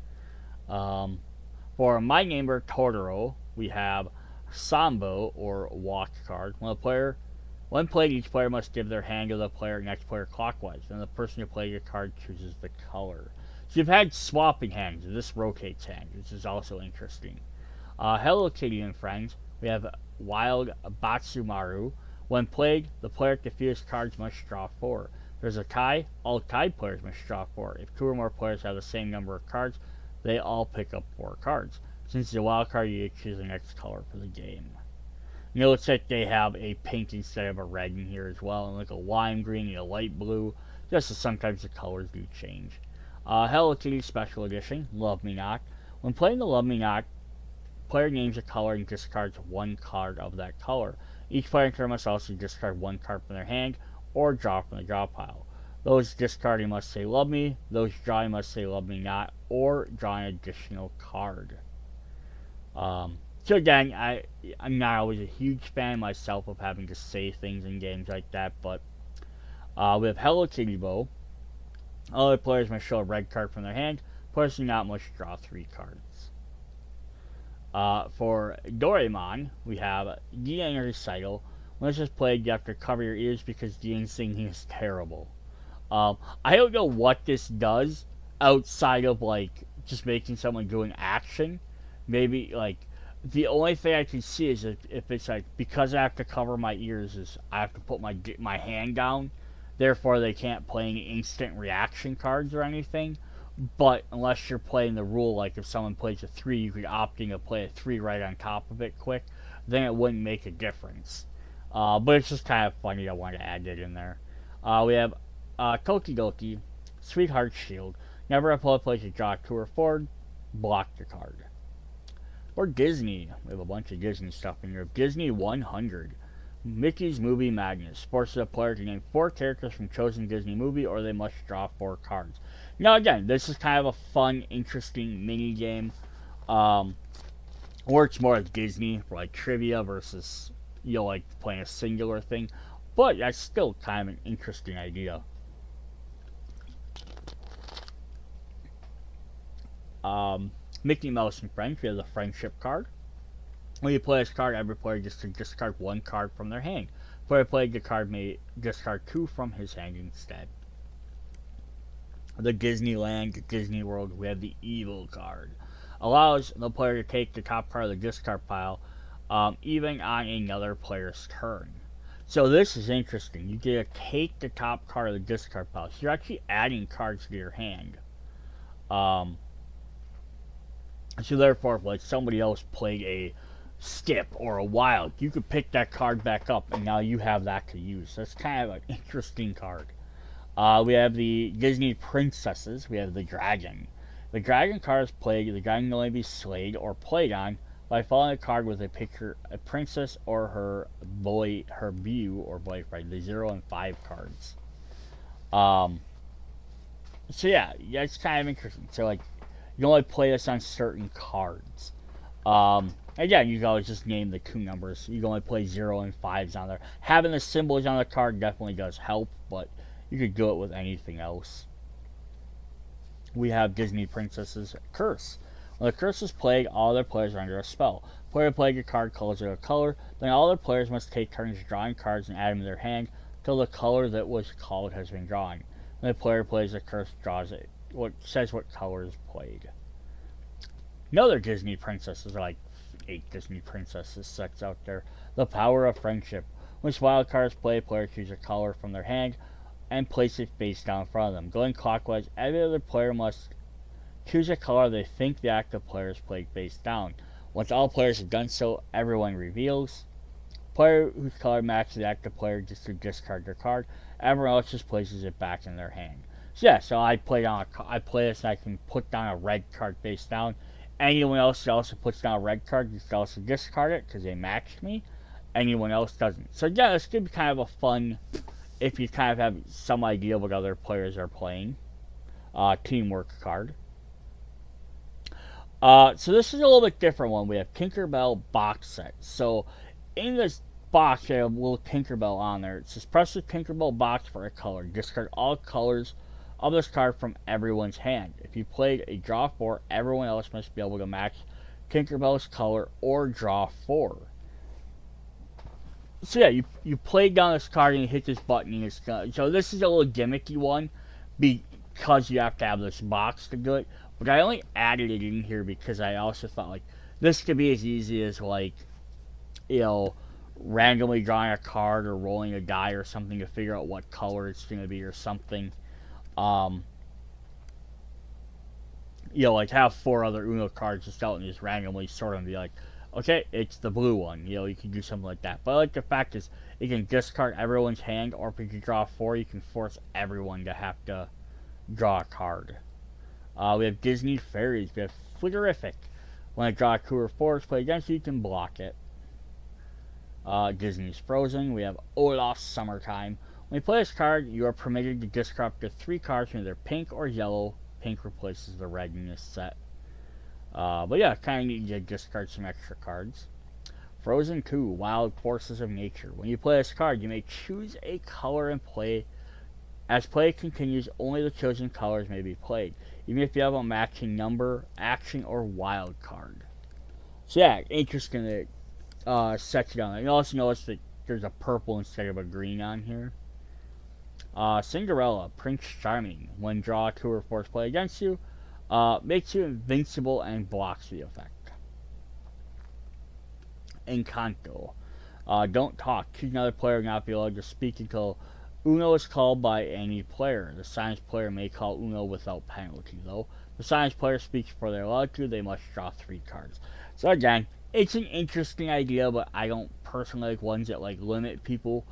For my neighbor Totoro, we have Sambo or walk card. When played, each player must give their hand to the next player clockwise, and the person who plays your card chooses the color. So you've had swapping hands. This rotates hands, which is also interesting. Hello Kitty and friends. We have Wild Batsumaru. When played, the player with the fewest cards must draw 4. If there's a tie, all tied players must draw 4. If 2 or more players have the same number of cards, they all pick up 4 cards. Since it's a wild card, you choose the next color for the game. Notice that they have a pink instead of a red in here as well, and like a lime green and a light blue, just as sometimes the colors do change. Hello Kitty Special Edition, Love Me Not. When playing the Love Me Not, player names a color and discards 1 card of that color. Each player in turn must also discard 1 card from their hand or draw from the draw pile. Those discarding must say Love Me, those drawing must say Love Me Not, or draw an additional card. So again, I'm not always a huge fan myself of having to say things in games like that, but we have Hello Kitty Bow. Other players must show a red card from their hand. Players do not must draw 3 cards. For Doraemon, we have DN Recital. When this is played, you have to cover your ears because DN singing is terrible. I don't know what this does outside of like just making someone do an action. Maybe like the only thing I can see is if it's like because I have to cover my ears is I have to put my hand down. Therefore, they can't play any instant reaction cards or anything. But unless you're playing the rule, like if someone plays a 3, you could opt in to play a 3 right on top of it quick, then it wouldn't make a difference. But it's just kind of funny. I want to add it in there. We have Tokidoki, Sweetheart Shield. Never a player plays a draw 2 or 4, block the card. Or Disney. We have a bunch of Disney stuff in here. Disney 100. Mickey's Movie Madness. Forces a player to name 4 characters from chosen Disney movie, or they must draw 4 cards. Now again, this is kind of a fun, interesting mini game. Works more like Disney for like trivia versus like playing a singular thing. But that's still kind of an interesting idea. Mickey Mouse and Friends, we have the Friendship card. When you play this card, every player gets to discard 1 card from their hand. Player playing the card may discard 2 from his hand instead. The Disneyland, Disney World, we have the Evil card. Allows the player to take the top card of the discard pile, even on another player's turn. So this is interesting. You get to take the top card of the discard pile. So you're actually adding cards to your hand. So therefore, if like somebody else played a Skip or a Wild, you could pick that card back up, and now you have that to use. That's kind of an interesting card. We have the Disney Princesses. We have the Dragon. The Dragon card is played. The dragon can only be slayed or played on by following a card with a picture, a princess or her beau or boyfriend. The 0 and 5 cards. So yeah, it's kind of interesting. So like, you only play this on certain cards. Again, you can always just name the 2 numbers. You can only play 0 and 5s on there. Having the symbols on the card definitely does help, but you could do it with anything else. We have Disney Princesses Curse. When the curse is played, all their players are under a spell. Player playing a card calls it a color, then all their players must take turns drawing cards and add them to their hand until the color that was called has been drawn. When the player plays a curse, draws it. What says what color is played. Another Disney Princesses, like 8 Disney Princesses sets out there. The Power of Friendship. When wild cards play, players choose a color from their hand and place it face down in front of them. Going clockwise, every other player must choose a color they think the active players played face down. Once all players have done so, everyone reveals. Player whose color matches the active player gets to discard their card. Everyone else just places it back in their hand. So yeah, so I play this and I can put down a red card face down. Anyone else that also puts down a red card gets to also discard it because they matched me. Anyone else doesn't. So yeah, this could be kind of a fun, if you kind of have some idea what other players are playing, teamwork card. So this is a little bit different one. We have Tinkerbell box set. So in this box, you have a little Tinkerbell on there. It says press the Tinkerbell box for a color. Discard all colors of this card from everyone's hand. If you played a draw 4, everyone else must be able to match Tinkerbell's color or draw 4. So yeah, you play down this card and you hit this button and it's done. So this is a little gimmicky one because you have to have this box to do it. But I only added it in here because I also thought like this could be as easy as like, you know, randomly drawing a card or rolling a die or something to figure out what color it's going to be or something. Um, like have 4 other Uno cards just out and just randomly sort them and be like, okay, it's the blue one. You can do something like that. But I like the fact is you can discard everyone's hand, or if you draw 4, you can force everyone to have to draw a card. We have Disney Fairies. We have Flickerific. When I draw a 2 or 4 is played against you, you can block it. Disney's Frozen. We have Olaf's Summertime. When you play this card, you are permitted to discard up to 3 cards from either pink or yellow. Pink replaces the red in this set. But yeah, kind of need to discard some extra cards. Frozen 2, Wild Forces of Nature. When you play this card, you may choose a color and play. As play continues, only the chosen colors may be played, even if you have a matching number, action, or wild card. So yeah, interesting to set it on there. You also notice that there's a purple instead of a green on here. Cinderella, Prince Charming. When draw 2 or 4 is played against you, makes you invincible and blocks the effect. Encanto. Don't talk. Choose another player not be allowed to speak until Uno is called by any player. The silenced player may call Uno without penalty, though. The silenced player speaks before they're allowed to. They must draw 3 cards. So again, it's an interesting idea, but I don't personally like ones that like limit people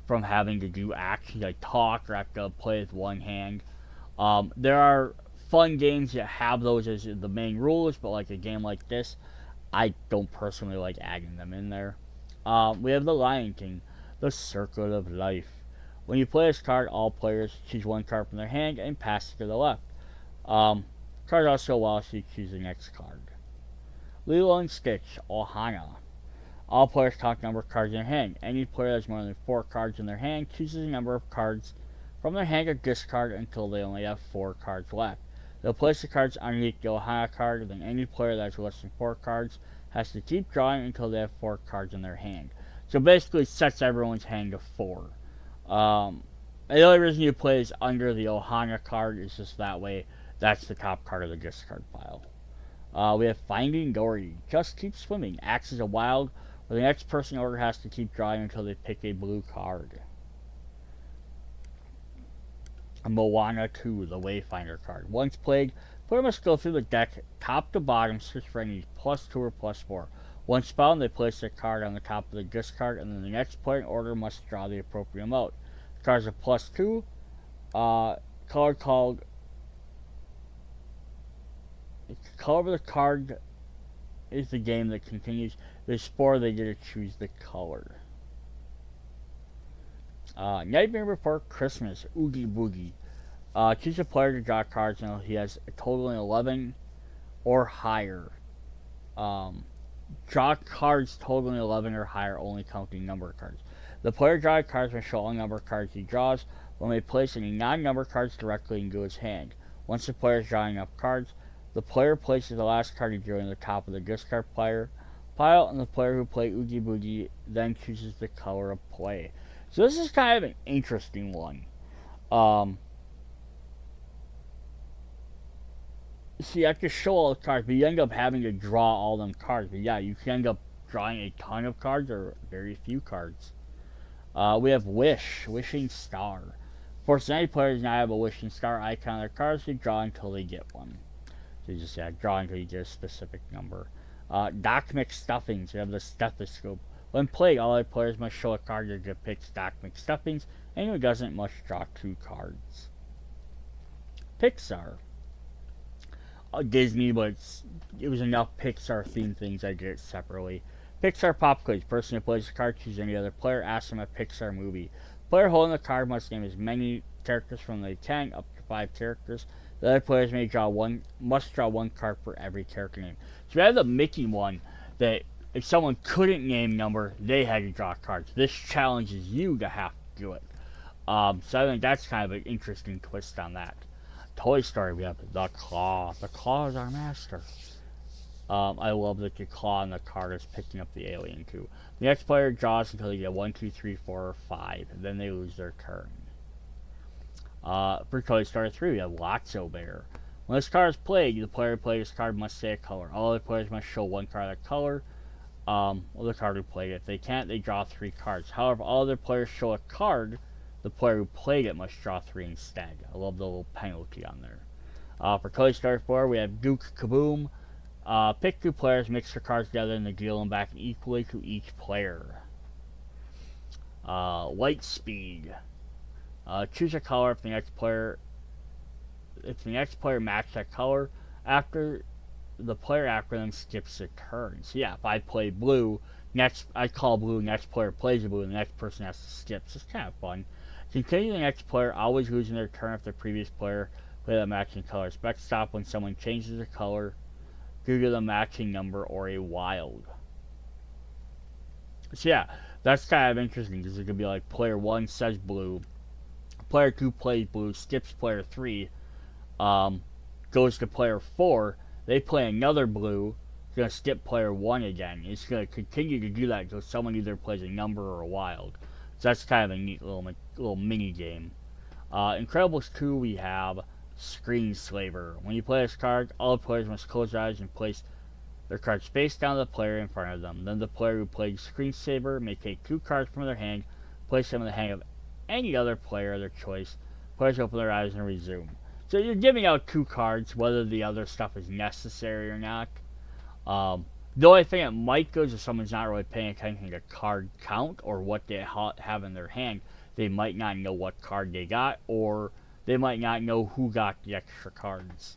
from having to do actions like talk or have to play with one hand. There are fun games that have those as the main rules, but like a game like this, I don't personally like adding them in there. We have the Lion King, the Circle of Life. When you play this card, all players choose 1 card from their hand and pass it to the left. Card also allows you to choose the next card. Lilo and Stitch, Ohana. All players count the number of cards in their hand. Any player that has more than 4 cards in their hand chooses the number of cards from their hand or discard until they only have 4 cards left. They'll place the cards underneath the Ohana card, then any player that has less than 4 cards has to keep drawing until they have 4 cards in their hand. So basically it sets everyone's hand to 4. And the only reason you play is under the Ohana card is just that way. That's the top card of the discard pile. We have Finding Dory. Just keep swimming. Acts as a wild, where the next person in order has to keep drawing until they pick a blue card. Moana 2, the Wayfinder card. Once played, player must go through the deck top to bottom, search for any +2 or +4. Once found, they place their card on the top of the discard, and then the next player in order must draw the appropriate amount. The cards are +2. Color called. The color of the card is the game that continues. There's 4, they get to choose the color. Nightmare Before Christmas, Oogie Boogie. Choose a player to draw cards until he has a total of 11 or higher. Draw cards totaling 11 or higher, only counting number cards. The player drawing cards must show all number cards he draws. When they place any non-number cards directly into his hand. Once the player is drawing up cards, the player places the last card he drew in the top of the discard pile, and the player who played Oogie Boogie then chooses the color of play. So this is kind of an interesting one. See, you have to show all the cards, but you end up having to draw all them cards. But yeah, you can end up drawing a ton of cards or very few cards. We have Wish, Wishing Star. Forces any player does not have a Wishing Star icon on their cards to draw until they get one. So you just draw until you get a specific number. Doc McStuffins, you have the stethoscope. When played, all other players must show a card that depicts Doc McStuffins, and who doesn't must draw 2 cards. Pixar. Disney, but it was enough Pixar themed things I did it separately. Pixar Pop Quiz. Person who plays the card chooses any other player, asks them a Pixar movie. Player holding the card must name as many characters from the 10 up to 5 characters. The other players must draw one card for every character name. So we have the Mickey one that if someone couldn't name number, they had to draw cards. This challenges you to have to do it. So I think that's kind of an interesting twist on that. Toy Story, we have the Claw. The Claw is our master. I love that the claw on the card is picking up the alien too. The next player draws until they get 1, 2, 3, 4, or 5, and then they lose their turn. For Toy Story 3, we have Lotso Bear. When this card is played, the player who played this card must say a color. All other players must show one card of color. The card who played it. If they can't, they draw 3 cards. However, all other players show a card, the player who played it must draw 3 instead. I love the little penalty on there. For Toy Story 4, we have Duke Kaboom. Pick 2 players, mix their cards together, and then deal them back equally to each player. Light Speed. Choose a color if the next player matches that color after the player after them skips a turn. So yeah, if I play blue, I call blue, next player plays blue, and the next person has to skip. So it's kind of fun. Continue the next player, always losing their turn if the previous player played a matching color. Expect stop when someone changes the color due to the matching number or a wild. So yeah, that's kind of interesting because it could be like player 1 says blue, player 2 plays blue, skips player 3, goes to player 4, they play another blue, it's going to skip player 1 again. It's going to continue to do that until someone either plays a number or a wild. So that's kind of a neat little mini game. Incredibles 2, we have Screenslaver. When you play this card, all the players must close their eyes and place their cards face down to the player in front of them. Then the player who played Screenslaver may take 2 cards from their hand, place them in the hand of any other player of their choice. Players open their eyes and resume. So you're giving out 2 cards, whether the other stuff is necessary or not. The only thing that might go is if someone's not really paying attention to card count or what they have in their hand, they might not know what card they got, or they might not know who got the extra cards.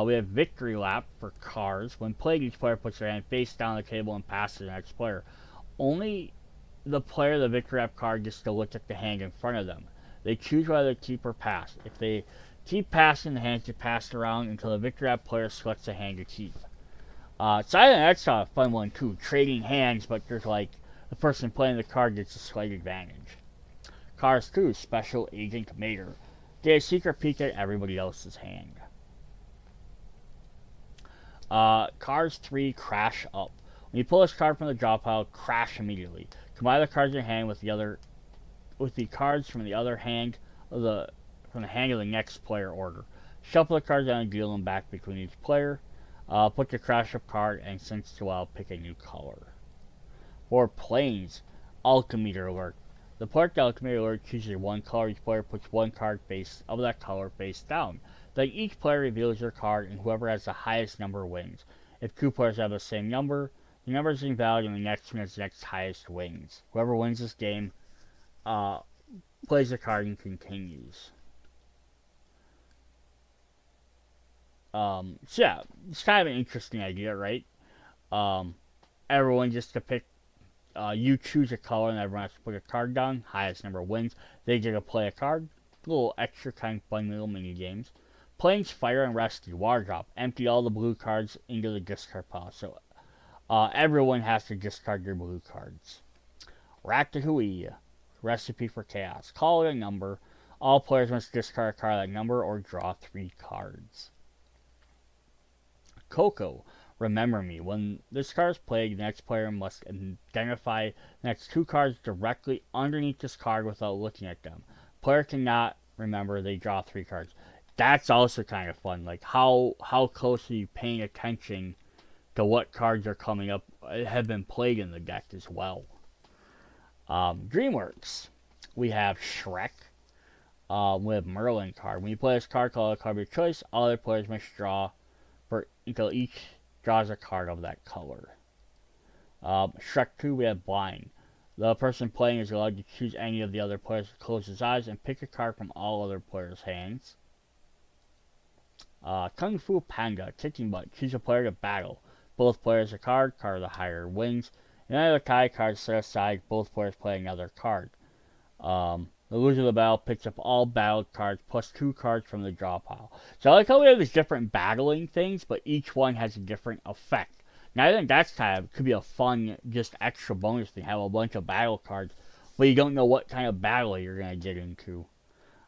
We have Victory Lap for cards. When played, each player puts their hand face down on the table and passes to the next player. Only the player of the Victory Lap card gets to look at the hand in front of them. They choose whether to keep or pass. If they keep passing, the hands get passed around until the Victory Lap player selects a hand to keep. So I think that's a fun one too. Trading hands, but there's like the person playing the card gets a slight advantage. Cars 2, Special Agent Mater. Get a secret peek at everybody else's hand. Cars 3, Crash Up. When you pull this card from the draw pile, crash immediately. Combine the cards in your hand with the cards from the other hand from the hand of the next player order. Shuffle the cards down and deal them back between each player. Put your Crash Up card and since to pick a new color. For Planes, Alchemy Alert. The player at the Alchemy Alert chooses one color. Each player puts one card of that color face down. Then each player reveals their card, and whoever has the highest number wins. If 2 players have the same number, the number is invalid, and the next one has the next highest wins. Whoever wins this game plays the card and continues. So yeah, it's kind of an interesting idea, right? Everyone gets to pick. You choose a color, and everyone has to put a card down. Highest number wins. They get to play a card. A little extra kind of fun little mini games. Planes, Fire, and Rescue. Water Drop. Empty all the blue cards into the discard pile. So everyone has to discard their blue cards. Ratatouille. Recipe for Chaos. Call it a number. All players must discard a card of that number or draw 3 cards. Coco. Remember Me. When this card is played, the next player must identify the next 2 cards directly underneath this card without looking at them. Player cannot remember, they draw 3 cards. That's also kind of fun. Like how close are you paying attention to what cards are coming up, have been played in the deck as well. DreamWorks. We have Shrek. We have Merlin card. When you play this card, call a card of your choice. All other players must draw until each draws a card of that color. Shrek 2, we have Blind. The person playing is allowed to choose any of the other players to close his eyes and pick a card from all other players' hands. Kung Fu Panda, Kicking Butt. Choose a player to battle. Both players a card of the higher wins. And another tie card set aside, both players play another card. The The loser of the battle picks up all battle cards plus 2 cards from the draw pile. So I like how we have these different battling things, but each one has a different effect. Now I think that's could be a fun, just extra bonus thing. Have a bunch of battle cards, but you don't know what kind of battle you're gonna get into.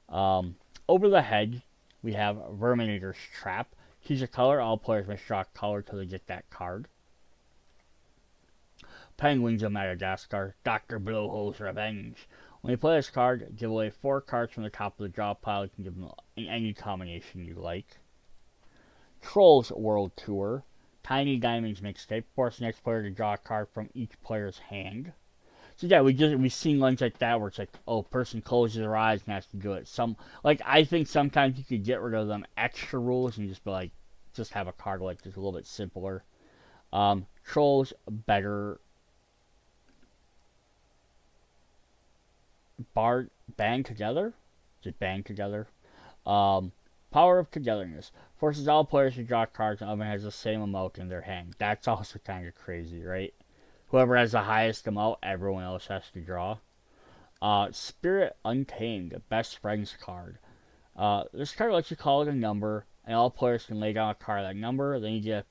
Over the head, we have Verminator's Trap. Choose a color. All players must draw a color till they get that card. Penguins of Madagascar. Dr. Blowhole's Revenge. When you play this card, give away 4 cards from the top of the draw pile. You can give them in any combination you like. Trolls World Tour. Tiny Diamonds Mixtape. Force the next player to draw a card from each player's hand. So yeah, we've seen ones like that where it's like, oh, person closes their eyes and has to do it. I think sometimes you could get rid of them extra rules and just be like, just have a card like this a little bit simpler. Trolls better. Band together. Just band together. Power of Togetherness. Forces all players to draw cards and everyone has the same amount in their hand. That's also kind of crazy, right? Whoever has the highest amount, everyone else has to draw. Spirit Untamed, Best Friends card. This card lets you call it a number, and all players can lay down a card of that number. Then you get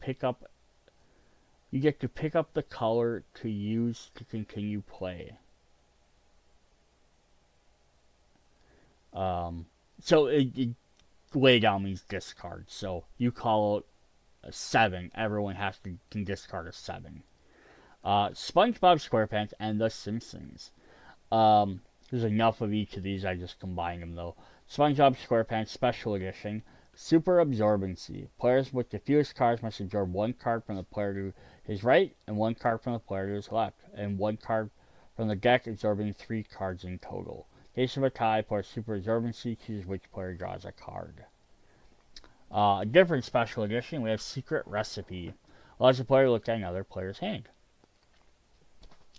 to pick up the color to use to continue play. So it lay down means discard. So you call it a 7, everyone can discard a 7. SpongeBob SquarePants and The Simpsons. There's enough of each of these, I just combined them though. SpongeBob SquarePants Special Edition. Super Absorbency. Players with the fewest cards must absorb 1 card from the player to his right, and 1 card from the player to his left, and 1 card from the deck, absorbing 3 cards in total. In case of a tie, player Super Absorbency chooses which player draws a card. A different special edition, we have Secret Recipe. Allows the player to look at another player's hand.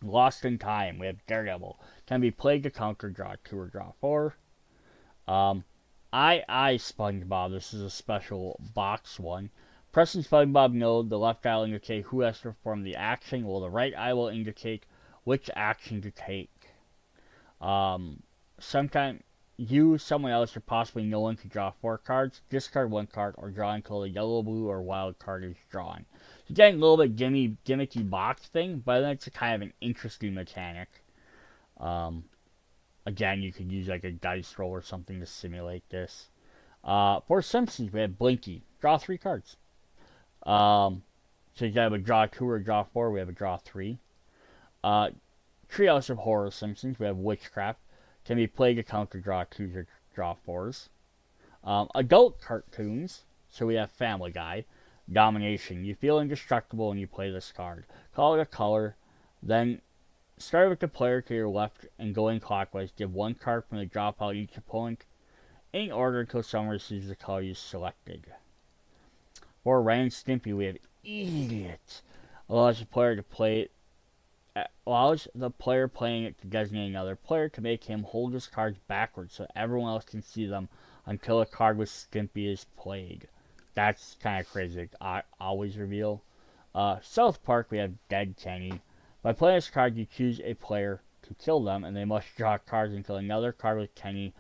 Lost in Time, we have Daredevil. Can be played to counter, draw 2 or draw 4. SpongeBob, this is a special box one. Pressing SpongeBob node, the left eye will indicate who has to perform the action, while the right eye will indicate which action to take. Sometimes someone else, or possibly no one, to draw 4 cards, discard 1 card, or draw until the yellow, blue, or wild card is drawn. So getting a little bit gimmicky box thing, but then it's kind of an interesting mechanic. Again, you could use like a dice roll or something to simulate this. For Simpsons, we have Blinky. Draw 3 cards. So you have a draw 2 or a draw 4. We have a draw 3. Treehouse of Horror Simpsons, we have Witchcraft. Can be played to counter, draw 2s or draw 4s. Adult cartoons, so we have Family Guy. Domination. You feel indestructible when you play this card. Call it a color. Then start with the player to your left and going clockwise. Give 1 card from the draw pile to each opponent in order until someone receives the color you selected. For Ren and Stimpy, we have Idiot. Allows the player playing it to designate another player to make him hold his cards backwards so everyone else can see them until a card with Stimpy is played. That's kind of crazy. I always reveal. South Park, we have Dead Kenny. By playing this card, you choose a player to kill them, and they must draw cards until another card with Kenny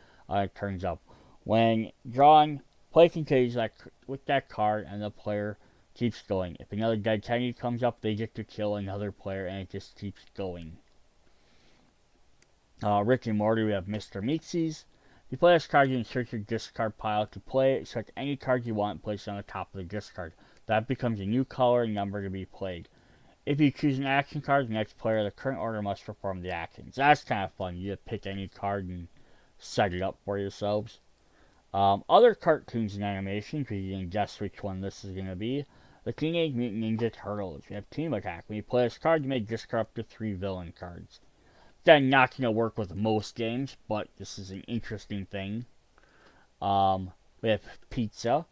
turns up. When drawn, play continues with that card, and the player keeps going. If another Dead Kenny comes up, they get to kill another player, and it just keeps going. Rick and Morty, we have Mr. Meeksies. You play this card, you insert your discard pile to play it. Select any card you want and place it on the top of the discard. That becomes a new color and number to be played. If you choose an action card, the next player of the current order must perform the actions. That's kind of fun. You just pick any card and set it up for yourselves. Other cartoons and animations, you can guess which one this is going to be. The Teenage Mutant Ninja Turtles. You have Team Attack. When you play this card, you may discard up to 3 villain cards. Then not going to work with most games, but this is an interesting thing. We have Pizza.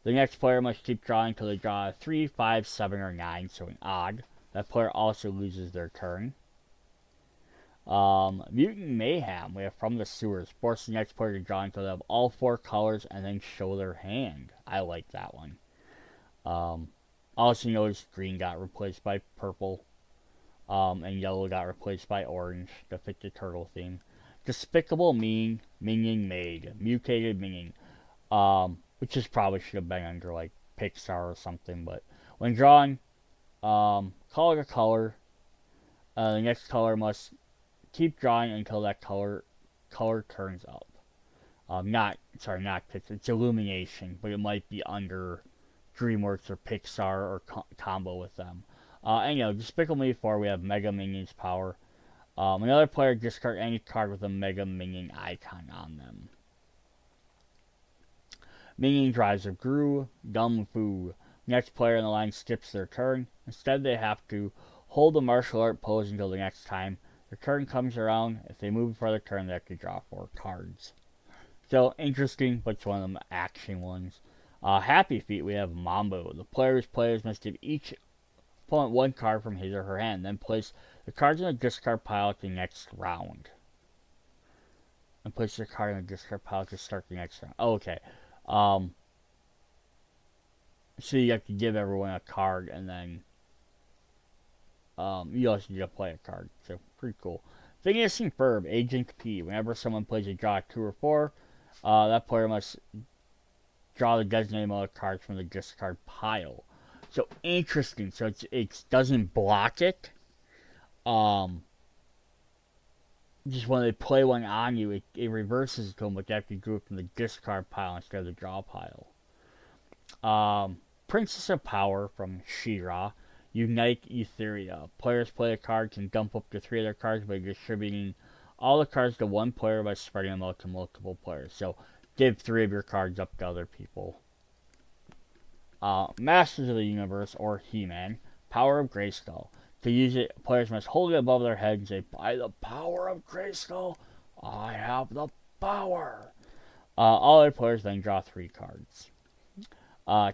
The next player must keep drawing until they draw 3, 5, 7, or 9, so an odd. That player also loses their turn. Mutant Mayhem. We have From the Sewers. Force the next player to draw until they have all 4 colors and then show their hand. I like that one. Also notice green got replaced by purple. And yellow got replaced by orange to fit the turtle theme. Despicable Minion Made. Mutated Minion. Which is probably should have been under like Pixar or something, but when drawing, color to color, the next color must keep drawing until that color turns up. Not Pixar, it's Illumination, but it might be under DreamWorks or Pixar or combo with them. And Despicable Me 4, we have Mega Minions power. Another player discard any card with a Mega Minion icon on them. Minion drives of Gru, Gum Fu. Next player in the line skips their turn. Instead, they have to hold the martial art pose until the next time their turn comes around. If they move before their turn, they have to draw 4 cards. So, interesting, but it's one of them action ones. Happy Feet, we have Mambo. The players must give each opponent 1 card from his or her hand, then place the cards in the discard pile at the next round. And place the card in the discard pile to start the next round. Oh, okay. So you have to give everyone a card, and then you also get to play a card. So pretty cool. Finishing Verb, Agent P. Whenever someone plays a draw 2 or 4, that player must draw the designated amount of cards from the discard pile. So interesting. So it doesn't block it. Just when they play one on you, it reverses to them, but you have to do it from the discard pile instead of the draw pile. Princess of Power from She-Ra. Unite Etheria. Players play a card can dump up to 3 of their cards by distributing all the cards to 1 player by spreading them out to multiple players. So give 3 of your cards up to other people. Masters of the Universe, or He-Man. Power of Grayskull. To use it, players must hold it above their head and say, "By the power of Grayskull, I have the power." All other players then draw 3 cards.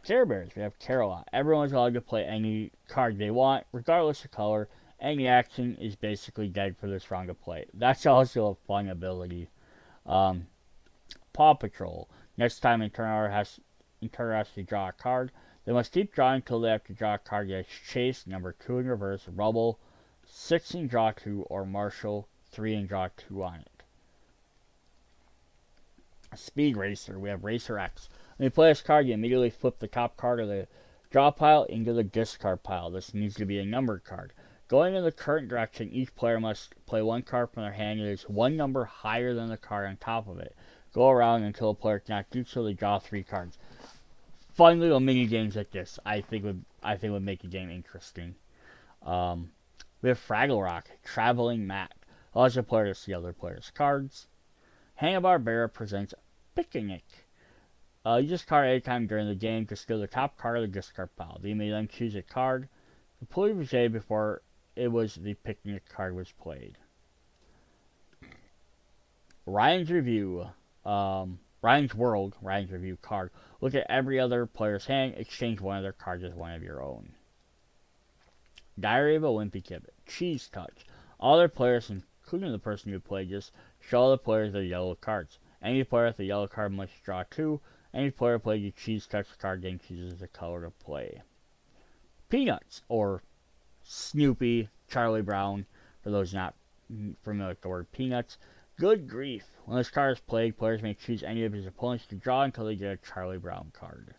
Care Bears, we have Care-a-Lot. Everyone is allowed to play any card they want, regardless of color. Any action is basically dead for this round of play. That's also a fun ability. Paw Patrol. Next time an turn has to draw a card. They must keep drawing until they have to draw a card that is Chase, number 2 in reverse, Rubble, 6 and draw 2, or Marshall, 3 and draw 2 on it. Speed Racer, we have Racer X. When you play this card, you immediately flip the top card of the draw pile into the discard pile. This needs to be a numbered card. Going in the current direction, each player must play 1 card from their hand that is 1 number higher than the card on top of it. Go around until a player cannot do so. They draw 3 cards. Fun little mini games like this, I think would make a game interesting. We have Fraggle Rock, Traveling Mat. Allows the player to see other players' cards. Hanna-Barbera presents Picnic. Use this card anytime during the game to steal the top card of the discard pile. You may then choose a card completely before the Picnic card was played. Ryan's Review. Ryan's Review card. Look at every other player's hand, exchange one of their cards as one of your own. Diary of a Wimpy Kid. Cheese Touch. All other players, including the person who played this, show the players their yellow cards. Any player with a yellow card must draw 2. Any player playing a Cheese Touch card then chooses the color to play. Peanuts, or Snoopy, Charlie Brown, for those not familiar with the word Peanuts. Good Grief. When this card is played, players may choose any of his opponents to draw until they get a Charlie Brown card.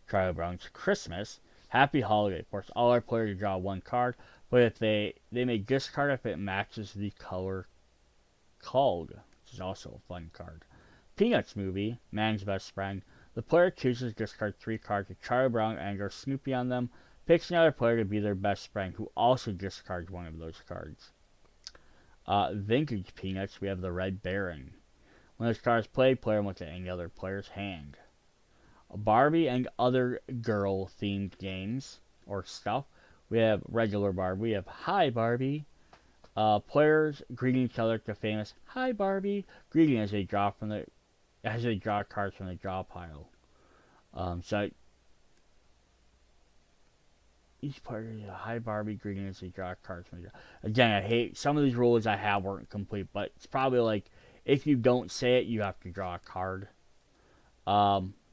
Charlie Brown's Christmas. Happy Holiday. Force all our players to draw 1 card, but if they may discard if it matches the color called, which is also a fun card. Peanuts Movie. Man's Best Friend. The player chooses to discard 3 cards with Charlie Brown and or Snoopy on them, picks another player to be their best friend, who also discards one of those cards. Vintage Peanuts, we have the Red Baron. When this card is played, player must at any other player's hand. Barbie and other girl-themed games, or stuff. We have regular Barbie. We have Hi Barbie. Players greeting each other with the famous Hi Barbie greeting as they draw cards from the draw pile. So each player is a Hi Barbie greeting as they draw cards from the draw. Again, I hate some of these rules I have weren't complete, but it's probably like if you don't say it, you have to draw a card.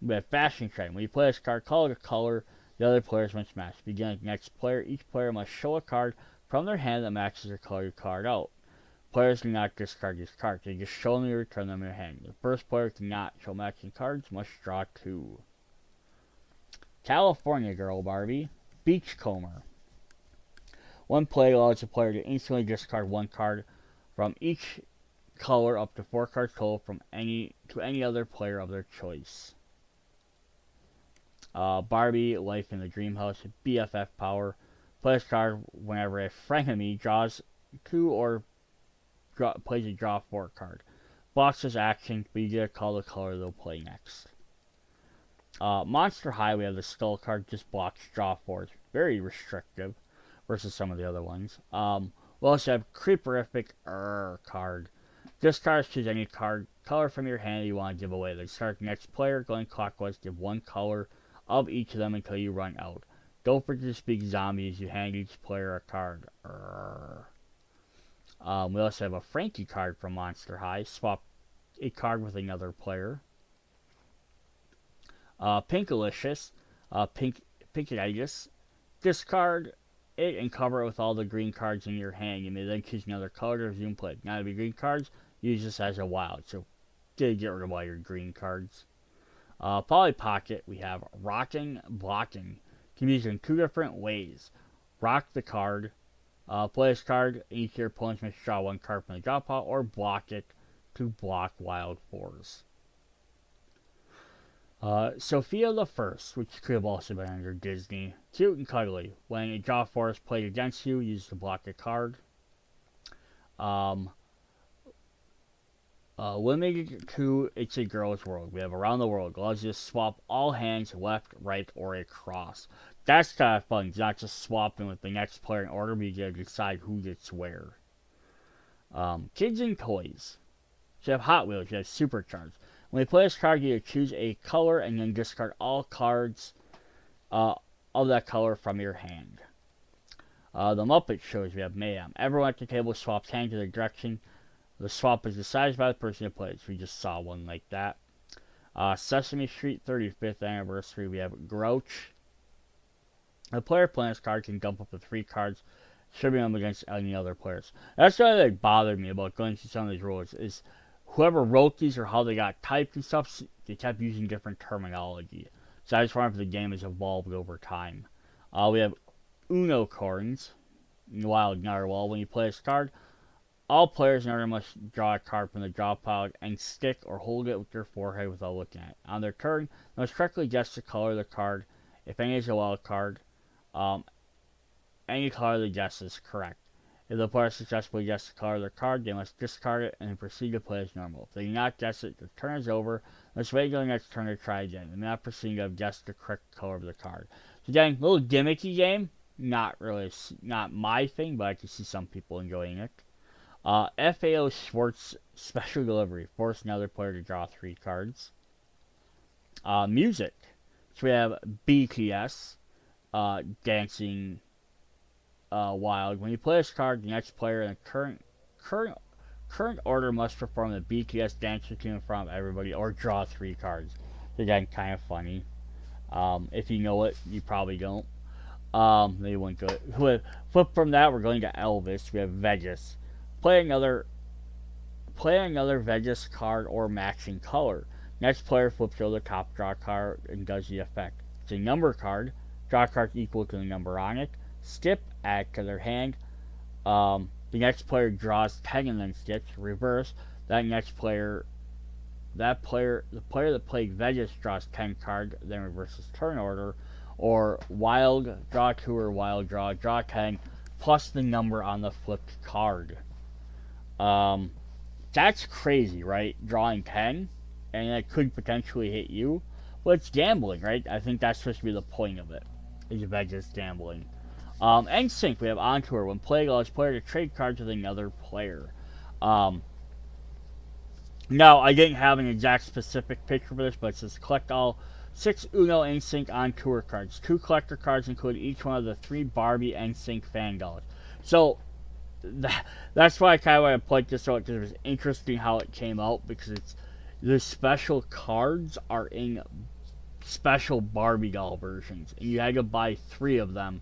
We have Fashion Trend. When you play this card, color to color, the other players must match. Beginning with the next player, each player must show a card from their hand that matches the colored card out. Players cannot discard these cards. They just show them or return them in their hand. The first player cannot show matching cards, must draw 2. California Girl Barbie, Beachcomber. One play allows a player to instantly discard 1 card from each color up to 4 cards total from any other player of their choice. Barbie, Life in the Dream House, BFF Power. Play this card whenever a frenemy draws 2 or plays a draw 4 card. Blocks this action, but you get to call the color they'll play next. Monster High, we have the Skull card, just blocks draw 4. It's very restrictive versus some of the other ones. We also have Creeperific card. This card, choose any color from your hand you want to give away. Then start the next player, going clockwise, give 1 color of each of them until you run out. Don't forget to speak zombies, you hand each player a card. We also have a Frankie card from Monster High. Swap a card with another player. Pinkalicious, Pinketitis. Discard it and cover it with all the green cards in your hand. You may then choose another color to resume play. Now to be green cards, use this as a wild. So get rid of all your green cards. Polly Pocket, we have Rocking Blocking. Can be used in 2 different ways. Rock the card. Play this card, each of your opponents must draw 1 card from the draw pile, or block it to block wild 4s. Sophia the First, which could have also been under Disney. Cute and cuddly. When a draw 4 is played against you, use to block a card. Limited to It's a Girl's World. We have Around the World. Allows you to swap all hands left, right, or across. That's kind of fun. It's not just swapping with the next player in order, but you get to decide who gets where. Kids and Toys. So you have Hot Wheels. You have Supercharged. When you play this card, you choose a color and then discard all cards of that color from your hand. The Muppet Shows, we have Mayhem. Everyone at the table swaps hands to the direction the swap is decided by the person who plays. We just saw one like that. Sesame Street 35th Anniversary, we have Grouch. The player playing this card can dump up to 3 cards, distributing them against any other players. That's what like bothered me about going through some of these rules, is whoever wrote these or how they got typed and stuff, they kept using different terminology. So I just wonder if the game has evolved over time. We have Uno Corns, Wild Narwhal. When you play this card, all players in order must draw a card from the draw pile and stick or hold it with their forehead without looking at it. On their turn, they must correctly guess the color of the card. If any is a wild card, any color they guess is correct. If the player successfully guesses the color of their card, they must discard it and then proceed to play as normal. If they do not guess it, the turn is over. They must wait until the next turn to try again. They may not proceed to have guessed the correct color of the card. So again, a little gimmicky game. Not my thing, but I can see some people enjoying it. FAO Schwartz Special Delivery. Force another player to draw 3 cards. Music. So we have BTS, Dancing Wild. When you play this card, the next player in the current order must perform the BTS dance routine in front of everybody or draw 3 cards. Again, kind of funny. If you know it, you probably don't. They wouldn't do it. Flip from that, we're going to Elvis. We have Vegas. Play another Vegas card or matching color. Next player flips over the top draw card and does the effect. It's a number card. Draw card equal to the number on it. Skip, add to their hand. The next player draws 10 and then skips. Reverse. The player that played Vegas draws 10 cards, then reverses turn order. Or wild, draw 2 or wild draw 10, plus the number on the flipped card. That's crazy, right? Drawing 10, and it could potentially hit you. Well, it's gambling, right? I think that's supposed to be the point of it, is Vegas gambling. NSYNC, we have On Tour. When play allows player to trade cards with another player. Now, I didn't have an exact specific picture for this, but it says collect all 6 Uno NSYNC On Tour cards. 2 collector cards include each one of the 3 Barbie NSYNC fan dolls. So, that's why I kind of want to point this out, because it was interesting how it came out, because the special cards are in special Barbie doll versions, and you had to buy 3 of them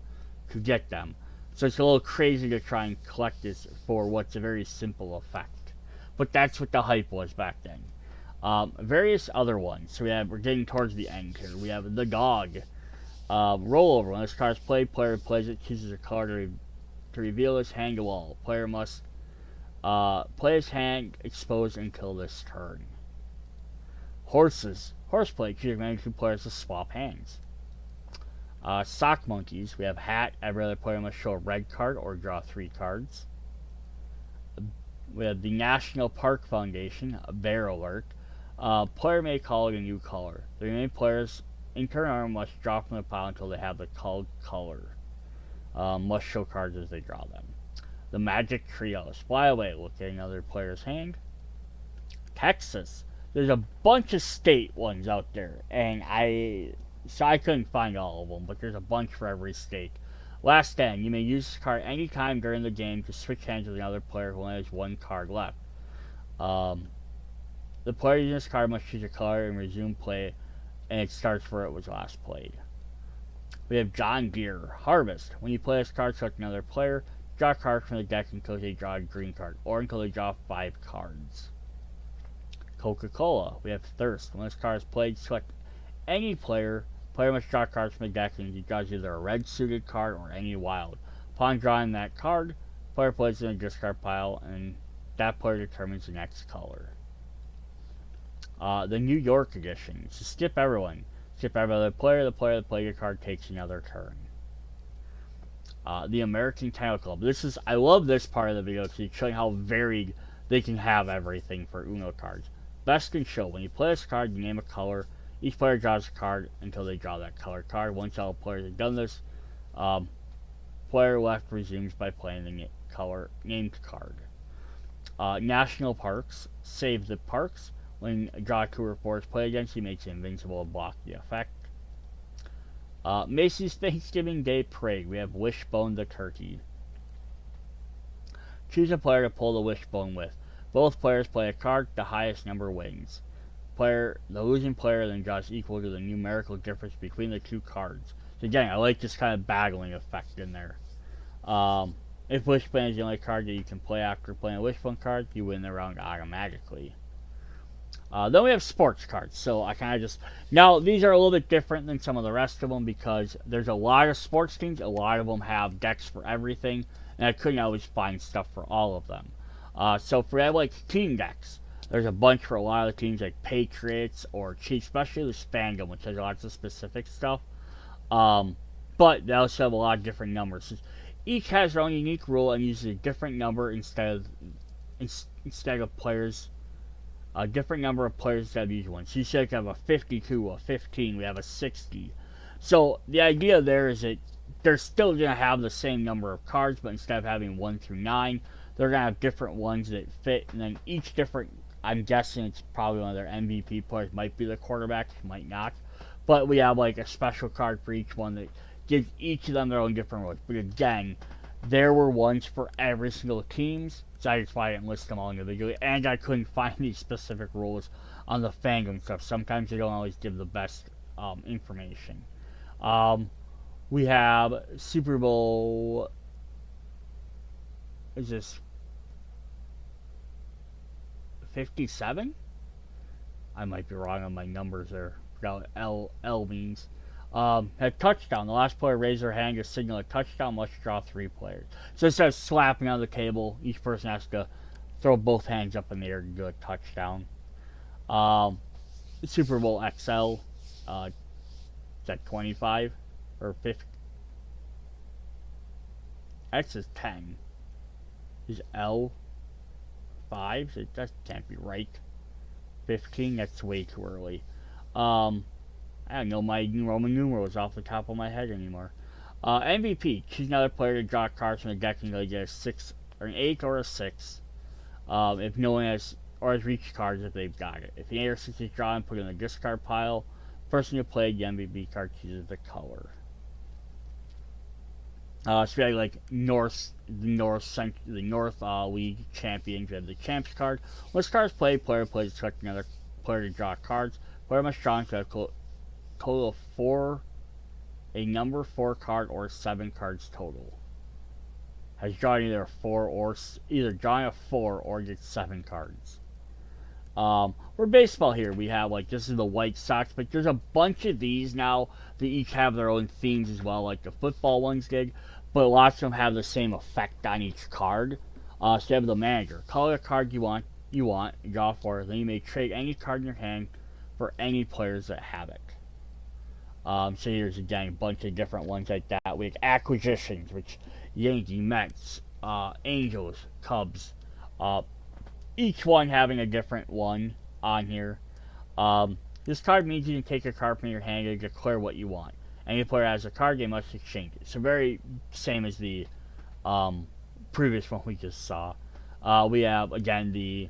to get them. So it's a little crazy to try and collect this for what's a very simple effect. But that's what the hype was back then. Various other ones. So we're getting towards the end here. We have the dog. Rollover. When this card is played, player plays it, chooses a card to reveal his hand to all. Player must play his hand exposed until this turn. Horses. Horseplay. Choose many two players to swap hands. Sock monkeys. We have hat. Every other player must show a red card or draw 3 cards. We have the National Park Foundation. A bear alert. Player may call it a new color. The remaining players in turn order must draw from the pile until they have the called color. Must show cards as they draw them. The Magic Trios. Fly away. Look at another player's hand. Texas. There's a bunch of state ones out there, and I couldn't find all of them, but there's a bunch for every state. Last stand. You may use this card anytime during the game to switch hands with another player who only has 1 card left. The player using this card must choose a color and resume play, and it starts where it was last played. We have John Deere. Harvest. When you play this card, select another player, draw a card from the deck until they draw a green card, or until they draw 5 cards. Coca-Cola. We have Thirst. When this card is played, select any player. Player must draw cards from the deck, and he draws either a red suited card or any wild. Upon drawing that card, player plays it in a discard pile, and that player determines the next color. The New York edition. So skip everyone. Skip every other player. The player that played your card takes another turn. The American Title Club. I love this part of the video because it's showing how varied they can have everything for Uno cards. Best in show. When you play this card, you name a color. Each player draws a card until they draw that color card. Once all players have done this, player left resumes by playing the named card. National Parks. Save the Parks. When a draw 2 or 4 is played against, he makes it invincible to block the effect. Macy's Thanksgiving Day Parade. We have Wishbone the Turkey. Choose a player to pull the wishbone with. Both players play a card. The highest number wins. The losing player then draws equal to the numerical difference between the 2 cards. So again, I like this kind of battling effect in there. If Wishbone is the only card that you can play after playing a Wishbone card, you win the round automatically. Then we have sports cards. So I kind of now these are a little bit different than some of the rest of them because there's a lot of sports teams. A lot of them have decks for everything, and I couldn't always find stuff for all of them. So if we have like team decks, there's a bunch for a lot of the teams like Patriots or Chiefs, especially the Spangam, which has lots of specific stuff. But they also have a lot of different numbers. Each has their own unique rule and uses a different number instead of players. A different number of players instead of usual ones. So you say you have a 52, a 15, we have a 60. So the idea there is that they're still going to have the same number of cards, but instead of having 1 through 9, they're going to have different ones that fit, and then each different, I'm guessing it's probably one of their MVP players, might be the quarterback, might not. But we have like a special card for each one that gives each of them their own different roles. But again, there were ones for every single teams. So that's why I didn't list them all individually, and I couldn't find these specific rules on the Fangam stuff. Sometimes they don't always give the best information. We have Super Bowl. Is this 57? I might be wrong on my numbers there. Forgot what L means. Had touchdown. The last player raised their hand to signal a touchdown, must draw 3 players. So instead of slapping on the table, each person has to throw both hands up in the air to do a touchdown. Super Bowl XL, is that 25 or 50? X is 10. Is L 5? So that can't be right. 15, that's way too early. I don't know my Roman numerals off the top of my head anymore. MVP. Choose another player to draw cards from the deck until they get a 6 or an 8 or a 6. If no one has reached cards if they've got it. If an 8 or 6 is drawn, put it in the discard pile. Person who played the MVP card chooses the color. So we have like the North League champions. We have the champs card. When this card is played, player plays select another player to draw cards. Player must draw into a total of 4, a number 4 card or 7 cards total. has drawn either drawing a 4 or gets 7 cards. For baseball here, we have like this is the White Sox, but there's a bunch of these now. They each have their own themes as well, like the football ones did, but lots of them have the same effect on each card. So you have the manager. Color the card you want, draw 4, then you may trade any card in your hand for any players that have it. So here's again a bunch of different ones like that. We have acquisitions, which Yankees, Mets, Angels, Cubs, each one having a different one on here. This card means you can take a card from your hand and declare what you want. Any player has a card, they must exchange it. So very same as the previous one we just saw. We have, again, the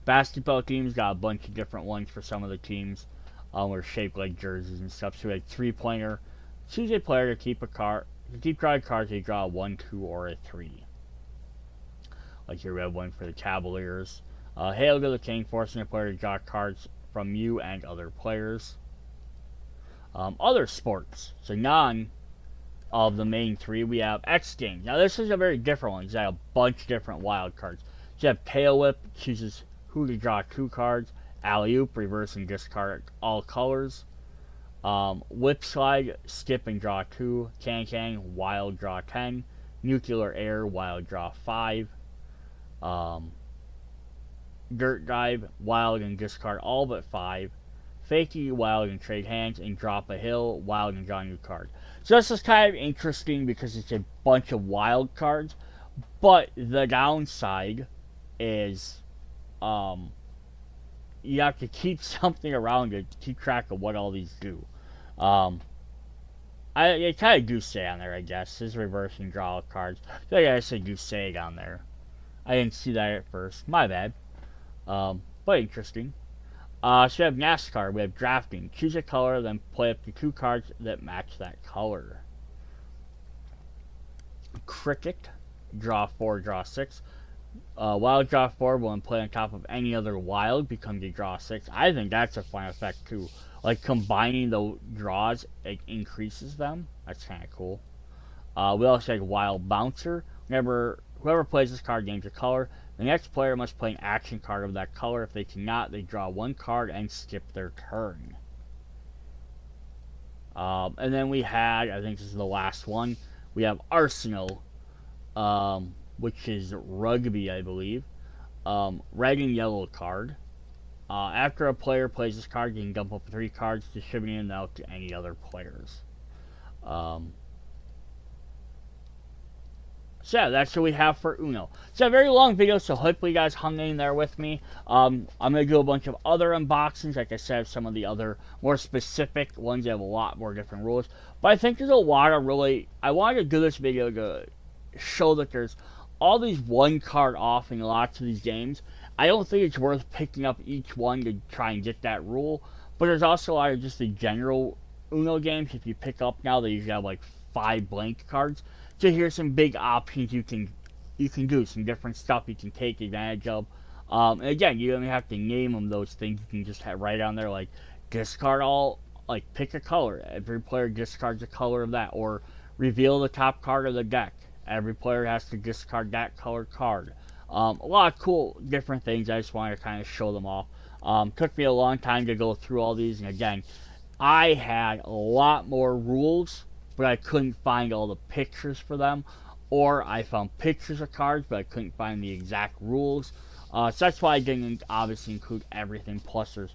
basketball teams. Got a bunch of different ones for some of the teams. Are shaped like jerseys and stuff. So we have 3-pointer. Choose a player to keep a card. To keep drawing cards, you draw a 1, 2, or a 3. Like your red one for the Cavaliers. Hail to the King, forcing a player to draw cards from you and other players. Other sports. So none of the main 3, we have X Games. Now this is a very different one. It's got a bunch of different wild cards. So you have Tail Whip, chooses who to draw 2 cards. Alley-oop, reverse and discard all colors. Whip Slide, skip and draw 2. Can, wild, draw 10. Nuclear Air, wild, draw 5. Dirt Dive, wild and discard all but 5. Fakey, wild and trade hands, and drop a hill, wild and draw a new card. So this is kind of interesting because it's a bunch of wild cards, but the downside is you have to keep something around to keep track of what all these do. It kind of goose egg on there, I guess. This is reverse and draw cards. So I gotta say goose egg on there. I didn't see that at first. My bad. But interesting. So we have NASCAR. We have drafting. Choose a color, then play up to 2 cards that match that color. Cricket. Draw 4, draw 6. Wild, draw 4, when play on top of any other wild, becomes a draw 6. I think that's a fun effect too. Like combining the draws, it increases them. That's kind of cool. We also have Wild Bouncer. Whoever plays this card gains a color. The next player must play an action card of that color. If they cannot, they draw 1 card and skip their turn. And then we had, I think this is the last one, we have Arsenal, which is rugby, I believe. Red and yellow card. After a player plays this card, you can dump up 3 cards, distributing them out to any other players. So yeah, that's what we have for Uno. It's a very long video, so hopefully you guys hung in there with me. I'm going to do a bunch of other unboxings. Like I said, some of the other more specific ones that have a lot more different rules. But I think there's a lot of I wanted to do this video to show that there's all these 1 card off in lots of these games. I don't think it's worth picking up each one to try and get that rule. But there's also a lot of just the general Uno games. If you pick up now, they usually have like 5 blank cards. So here's some big options you can do, some different stuff you can take advantage of. And again, you don't even have to name them those things. You can just write on there like discard all, like pick a color. Every player discards a color of that, or reveal the top card of the deck. Every player has to discard that colored card. A lot of cool different things. I just wanted to kind of show them off. Took me a long time to go through all these, and again, I had a lot more rules, but I couldn't find all the pictures for them, or I found pictures of cards, but I couldn't find the exact rules. So that's why I didn't obviously include everything. Plus, there's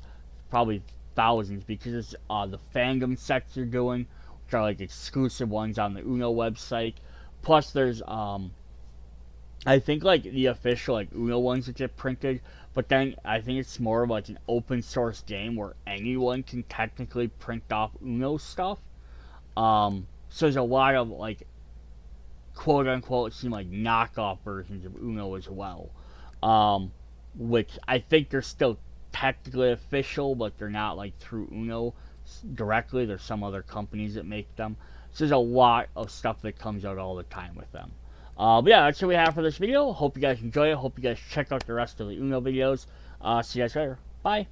probably thousands because it's the fandom sets you're doing, which are like exclusive ones on the Uno website. Plus, there's I think like the official like Uno ones that get printed, but then I think it's more of like an open source game where anyone can technically print off Uno stuff. So there's a lot of like quote unquote seem like knockoff versions of Uno as well, which I think they're still technically official, but they're not like through Uno directly. There's some other companies that make them. So there's a lot of stuff that comes out all the time with them. But yeah, that's what we have for this video. Hope you guys enjoy it. Hope you guys check out the rest of the Uno videos. See you guys later. Bye.